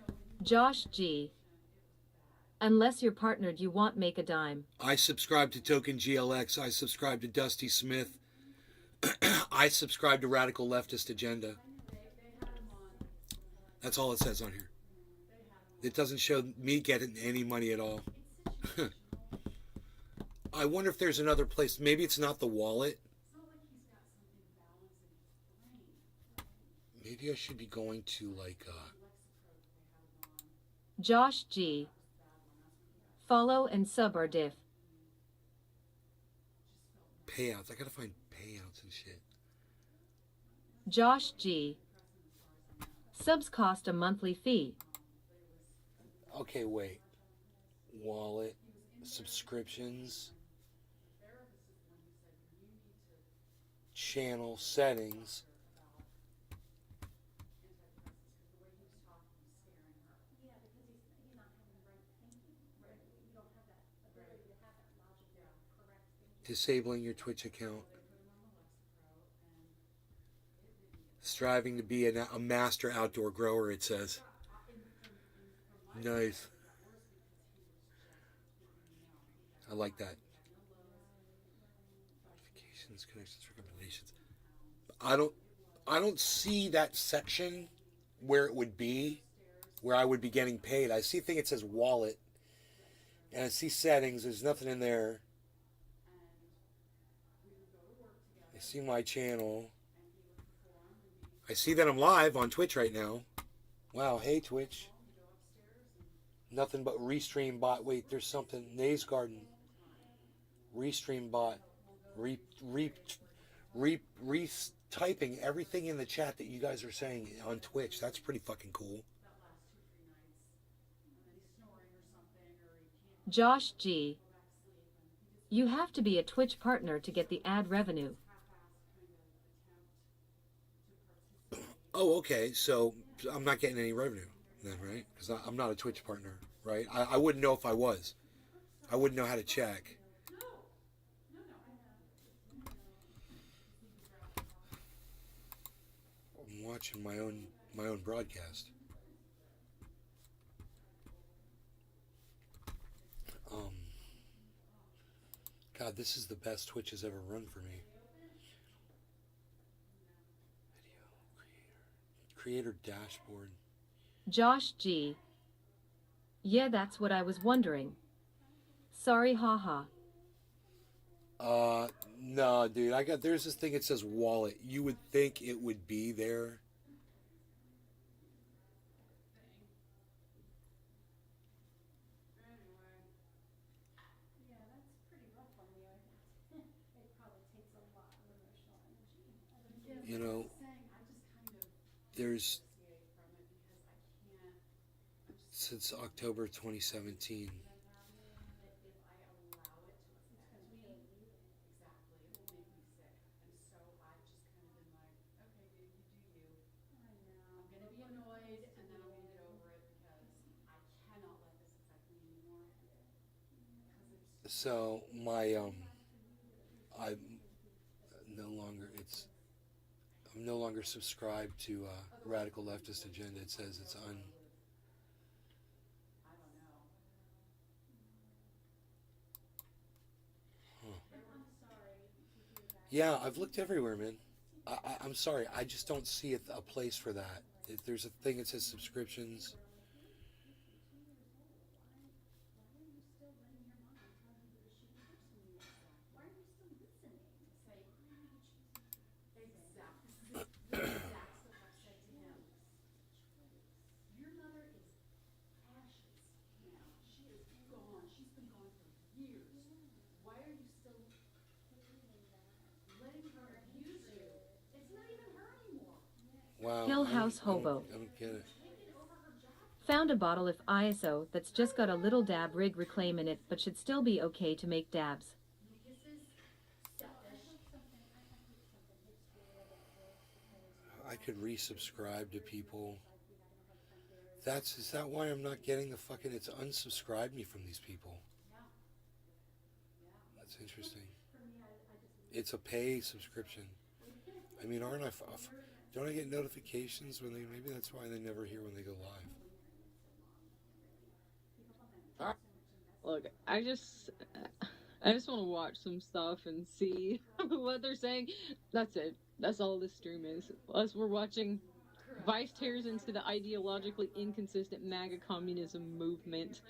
Josh G. Unless you're partnered, you won't make a dime. I subscribe to Token GLX. I subscribe to Dusty Smith. I subscribe to Radical Leftist Agenda. That's all it says on here. It doesn't show me getting any money at all. I wonder if there's another place. Maybe it's not the wallet. Maybe I should be going to like Josh G. Follow and sub our diff. payouts. I gotta find payouts and shit. Josh G. Subs cost a monthly fee. Okay, wait. Wallet, subscriptions, channel settings. Yeah, because he's not having right thinking, right? You don't have that ability to have that logical, correct thinking. Disabling your Twitch account. Striving to be a master outdoor grower, it says. Nice. I like that. Notifications, connections, recommendations. I don't see that section where it would be, where I would be getting paid. I see a thing that says wallet, and I see settings. There's nothing in there. I see my channel. I see that I'm live on Twitch right now. Wow, hey Twitch. Nothing but restream bot. Wait, there's something. Nays Garden. Restream bot. Typing everything in the chat that you guys are saying on Twitch. That's pretty fucking cool. Josh G. You have to be a Twitch partner to get the ad revenue. Oh, okay. So I'm not getting any revenue then, right? Because I'm not a Twitch partner, right? I wouldn't know if I was. I wouldn't know how to check. I'm watching my own broadcast. God, this is the best Twitch has ever run for me. Video creator dashboard. Josh G. Yeah, that's what I was wondering. Sorry, haha. No, dude. There's this thing that says wallet. You would think it would be there. Yeah, that's pretty rough on you. It probably takes a lot of emotional energy. You know, there's since October 2017. So I'm no longer subscribed to Radical Leftist Agenda. It says it's Yeah, I've looked everywhere, man. I'm sorry, I just don't see a place for that. If there's a thing that says subscriptions. Wow, Hill House Hobo. I don't get it. Found a bottle of ISO that's just got a little dab rig reclaim in it, but should still be okay to make dabs. I could resubscribe to people. Is that why I'm not getting the fucking? It's unsubscribed me from these people. That's interesting. It's a pay subscription. I mean, don't I get notifications when maybe that's why they never hear when they go live. Look, I just want to watch some stuff and see what they're saying. That's it. That's all this stream is. Plus, we're watching Vice tears into the ideologically inconsistent MAGA communism movement.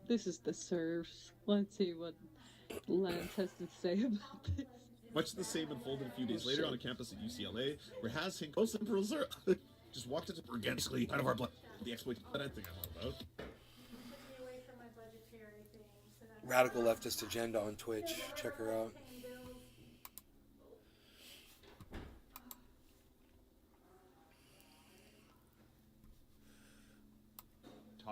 This is the serfs. Let's see what Lance has to say about this. Much the same unfolded a few days later on a campus at UCLA, where Has Hinkos and Pearls just walked into organically out of our blood. The exploit that I think I'm all about. Radical Leftist Agenda on Twitch. Check her out.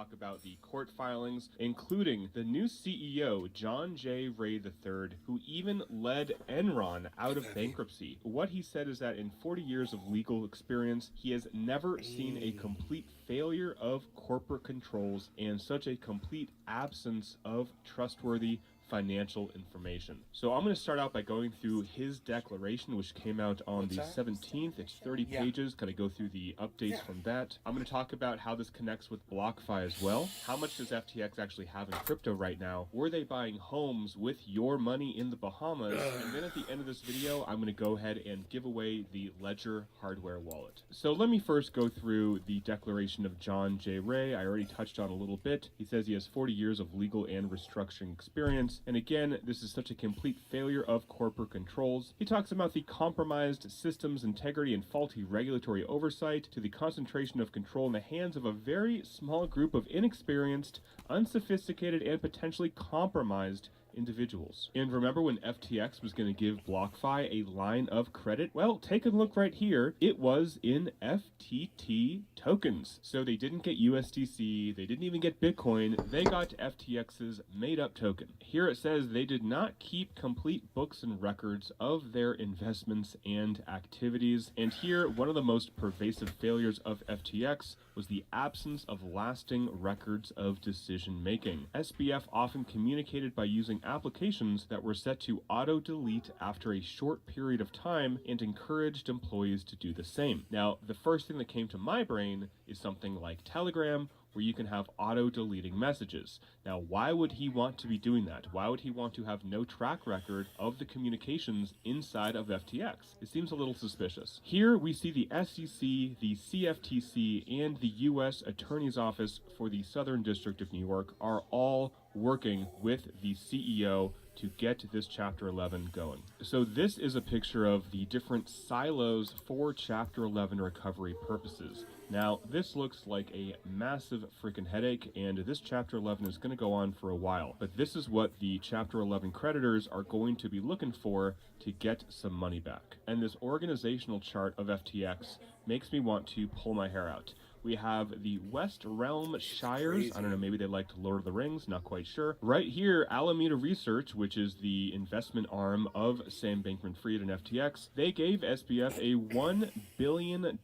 talk about the court filings, including the new CEO, John J. Ray III, who even led Enron out of bankruptcy. What he said is that in 40 years of legal experience, he has never seen a complete failure of corporate controls and such a complete absence of trustworthy financial information. So I'm going to start out by going through his declaration, which came out on the 17th. It's 30 pages. Kind of go through the updates from that. I'm going to talk about how this connects with BlockFi as well. How much does FTX actually have in crypto right now? Were they buying homes with your money in the Bahamas? And then at the end of this video, I'm going to go ahead and give away the Ledger hardware wallet. So let me first go through the declaration of John J. Ray. I already touched on a little bit. He says he has 40 years of legal and restructuring experience. And again, this is such a complete failure of corporate controls. He talks about the compromised systems integrity and faulty regulatory oversight to the concentration of control in the hands of a very small group of inexperienced, unsophisticated, and potentially compromised individuals. And remember when FTX was going to give BlockFi a line of credit? Well, take a look right here. It was in FTT tokens. So they didn't get USDC, they didn't even get Bitcoin, they got FTX's made-up token. Here it says they did not keep complete books and records of their investments and activities. And here, one of the most pervasive failures of FTX was the absence of lasting records of decision making. SBF often communicated by using applications that were set to auto-delete after a short period of time and encouraged employees to do the same. Now, the first thing that came to my brain is something like Telegram, where you can have auto-deleting messages. Now, why would he want to be doing that? Why would he want to have no track record of the communications inside of FTX? It seems a little suspicious. Here we see the SEC, the CFTC, and the U.S. Attorney's Office for the Southern District of New York are all working with the CEO to get this Chapter 11 going. So this is a picture of the different silos for Chapter 11 recovery purposes. Now, this looks like a massive freaking headache, and this Chapter 11 is going to go on for a while. But this is what the Chapter 11 creditors are going to be looking for to get some money back. And this organizational chart of FTX makes me want to pull my hair out. We have the West Realm Shires. I don't know, maybe they liked Lord of the Rings, not quite sure. Right here, Alameda Research, which is the investment arm of Sam Bankman-Fried and FTX, they gave SBF a $1 billion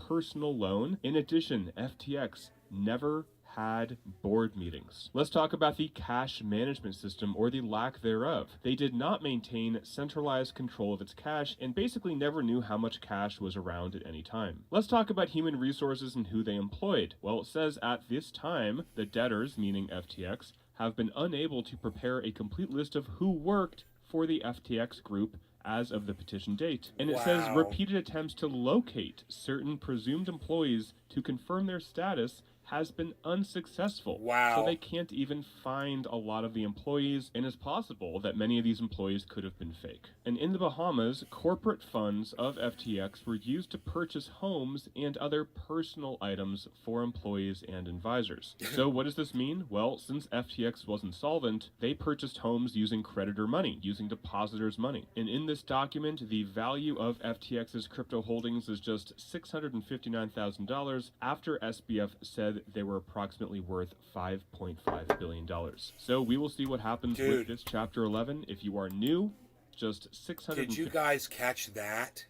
personal loan. In addition, FTX never had board meetings. Let's talk about the cash management system, or the lack thereof. They did not maintain centralized control of its cash and basically never knew how much cash was around at any time. Let's talk about human resources and who they employed. Well, it says at this time, the debtors, meaning FTX, have been unable to prepare a complete list of who worked for the FTX group as of the petition date. And it says repeated attempts to locate certain presumed employees to confirm their status has been unsuccessful. So they can't even find a lot of the employees, and it's possible that many of these employees could have been fake. And in the Bahamas, corporate funds of FTX were used to purchase homes and other personal items for employees and advisors. So what does this mean? Well, since FTX was insolvent, they purchased homes using creditor money, using depositors' money. And in this document, the value of FTX's crypto holdings is just $659,000 after SBF said they were approximately worth $5.5 billion. So we will see what happens with this Chapter 11. If you are new, just 600. Did you guys catch that?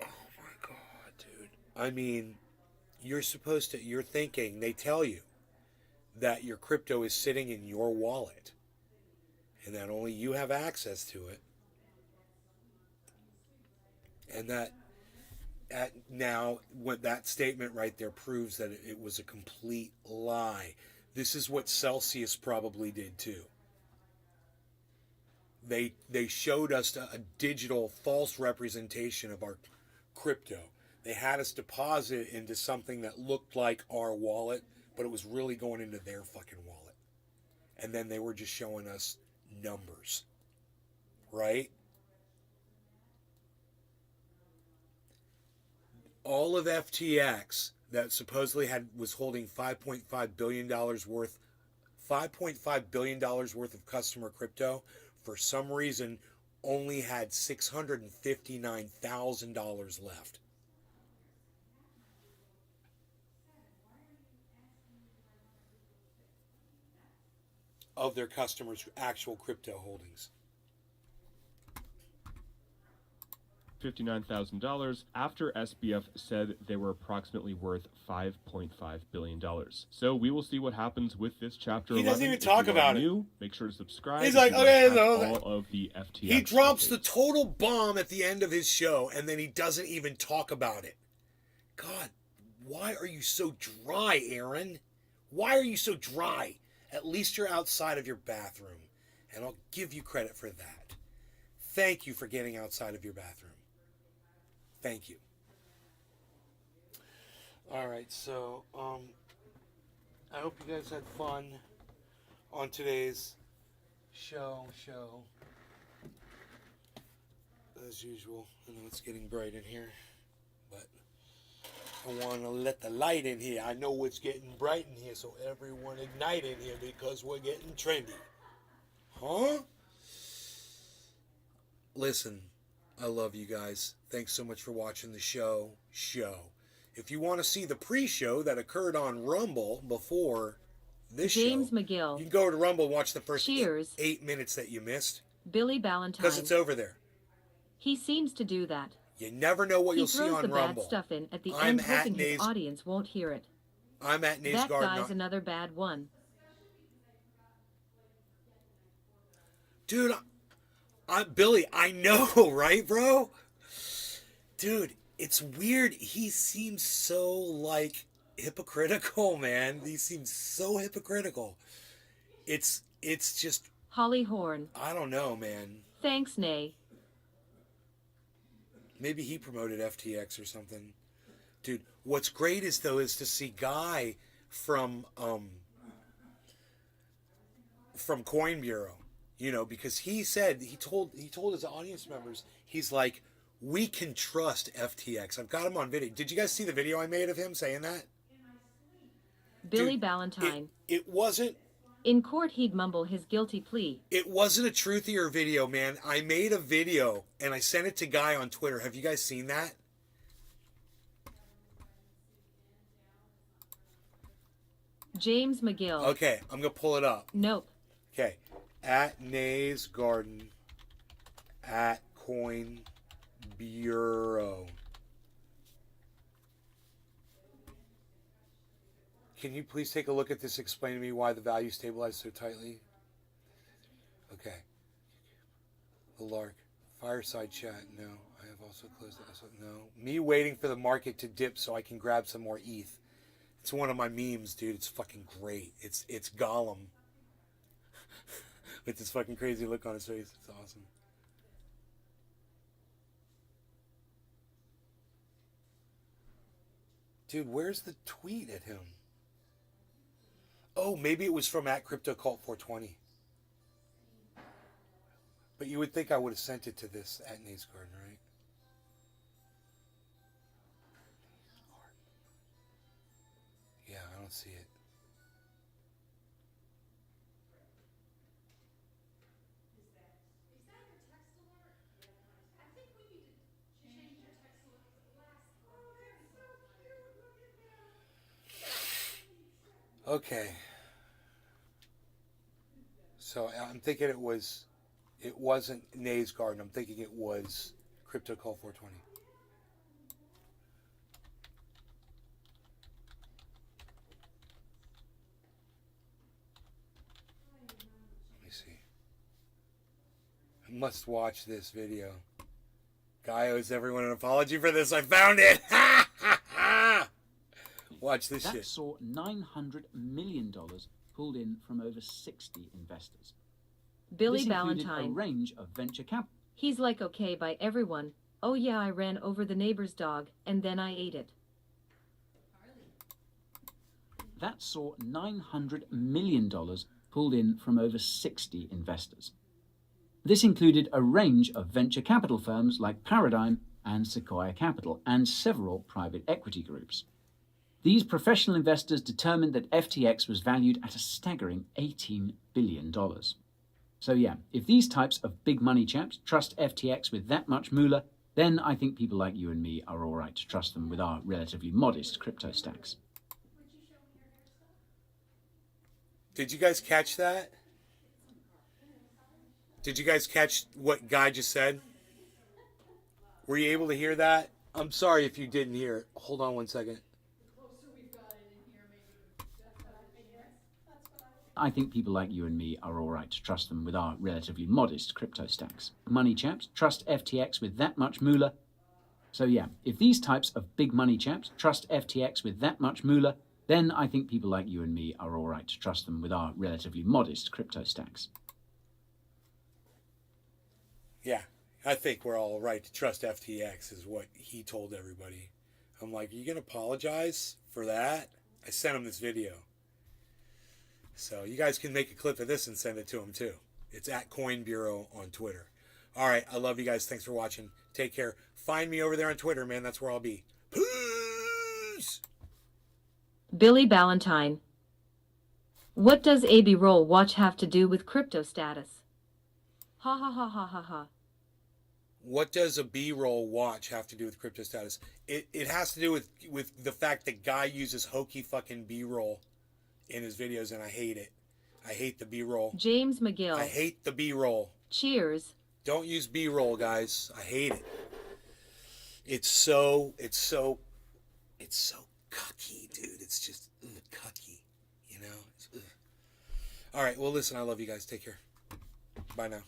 Oh my god, dude. I mean, you're thinking, they tell you that your crypto is sitting in your wallet and that only you have access to it. And that now, what that statement right there proves that it was a complete lie. This is what Celsius probably did too. They showed us a digital false representation of our crypto. They had us deposit into something that looked like our wallet, but it was really going into their fucking wallet. And then they were just showing us numbers. Right? All of FTX that supposedly was holding $5.5 billion worth of customer crypto, for some reason only had $659,000 left. of their customers' actual crypto holdings. $59,000 after SBF said they were approximately worth $5.5 billion. So we will see what happens with this chapter. He doesn't 11. even talk If you are about new, make sure to subscribe. He's if like, you want to okay, catch no, all of the FTX. He drops the updates. total bomb at the end of his show, and then he doesn't even talk about it. God, why are you so dry, Aaron? Why are you so dry? At least you're outside of your bathroom, and I'll give you credit for that. Thank you for getting outside of your bathroom. Thank you. All right, so I hope you guys had fun on today's show. As usual, I know it's getting bright in here, but I want to let the light in here. I know it's getting bright in here, so everyone ignite in here because we're getting trendy. Huh? Listen, I love you guys. Thanks so much for watching the show. If you want to see the pre-show that occurred on Rumble before this James show, McGill. you can go over to Rumble and watch the first Cheers. 8 minutes that you missed. Billy Ballantyne. Because it's over there. He seems to do that. You never know what He you'll see throws on the Rumble. bad stuff in at the I'm end, hoping at his Nays- audience won't hear it. I'm at Nays That Garden. guy's another bad one. Dude, Billy, I know, right, bro? Dude, it's weird. He seems so, like, hypocritical, man. He seems so hypocritical. It's just, Holly Horn. I don't know, man. Thanks, Nay. Maybe he promoted FTX or something. Dude, what's great is to see Guy from Coin Bureau, you know, because he told his audience members, he's like, we can trust FTX. I've got him on video. Did you guys see the video I made of him saying that? Billy Dude, Ballantyne. It wasn't. In court, he'd mumble his guilty plea. It wasn't a truthier video, man. I made a video and I sent it to Guy on Twitter. Have you guys seen that? James McGill. Okay, I'm gonna pull it up. Nope. Okay, at Nays Garden, at Coin Bureau. Can you please take a look at this? Explain to me why the value stabilized so tightly. Okay. The Lark. Fireside chat. No. I have also closed that. No. Me waiting for the market to dip so I can grab some more ETH. It's one of my memes, dude. It's fucking great. It's Gollum. With this fucking crazy look on his face. It's awesome. Dude, where's the tweet at him? Oh, maybe it was from @CryptoCult420. But you would think I would have sent it to this at Nate's Garden, right? Yeah, I don't see it. Okay. So I'm thinking it wasn't Nays Garden. I'm thinking it was CryptoCult420. Let me see. I must watch this video. Guy owes everyone an apology for this. I found it! Watch this that shit. saw $900 million pulled in from over 60 investors. Billy This included a Ballantyne. range of venture capital. He's like okay by everyone. Oh yeah, I ran over the neighbor's dog, and then I ate it. That saw $900 million pulled in from over 60 investors. This included a range of venture capital firms like Paradigm and Sequoia Capital, and several private equity groups. These professional investors determined that FTX was valued at a staggering $18 billion. So yeah, if these types of big money chaps trust FTX with that much moolah, then I think people like you and me are all right to trust them with our relatively modest crypto stacks. Did you guys catch that? Did you guys catch what Guy just said? Were you able to hear that? I'm sorry if you didn't hear it. Hold on one second. I think people like you and me are all right to trust them with our relatively modest crypto stacks. Money chaps trust FTX with that much moolah. So yeah, if these types of big money chaps trust FTX with that much moolah, then I think people like you and me are all right to trust them with our relatively modest crypto stacks. Yeah, I think we're all right to trust FTX is what he told everybody. I'm like, are you going to apologize for that? I sent him this video. So you guys can make a clip of this and send it to him too. It's at Coin Bureau on Twitter. All right, I love you guys. Thanks for watching. Take care. Find me over there on Twitter, man. That's where I'll be. Peace! Billy Ballantyne. What does AB Roll Watch have to do with crypto status? Ha ha ha ha ha ha. What does a B-roll watch have to do with crypto status? It has to do with the fact that Guy uses hokey fucking B-roll in his videos, and I hate it. I hate the B-roll. James McGill. I hate the B-roll. Cheers. Don't use B-roll, guys. I hate it. It's so cucky, dude. It's just cucky, you know? All right, well, listen, I love you guys. Take care. Bye now.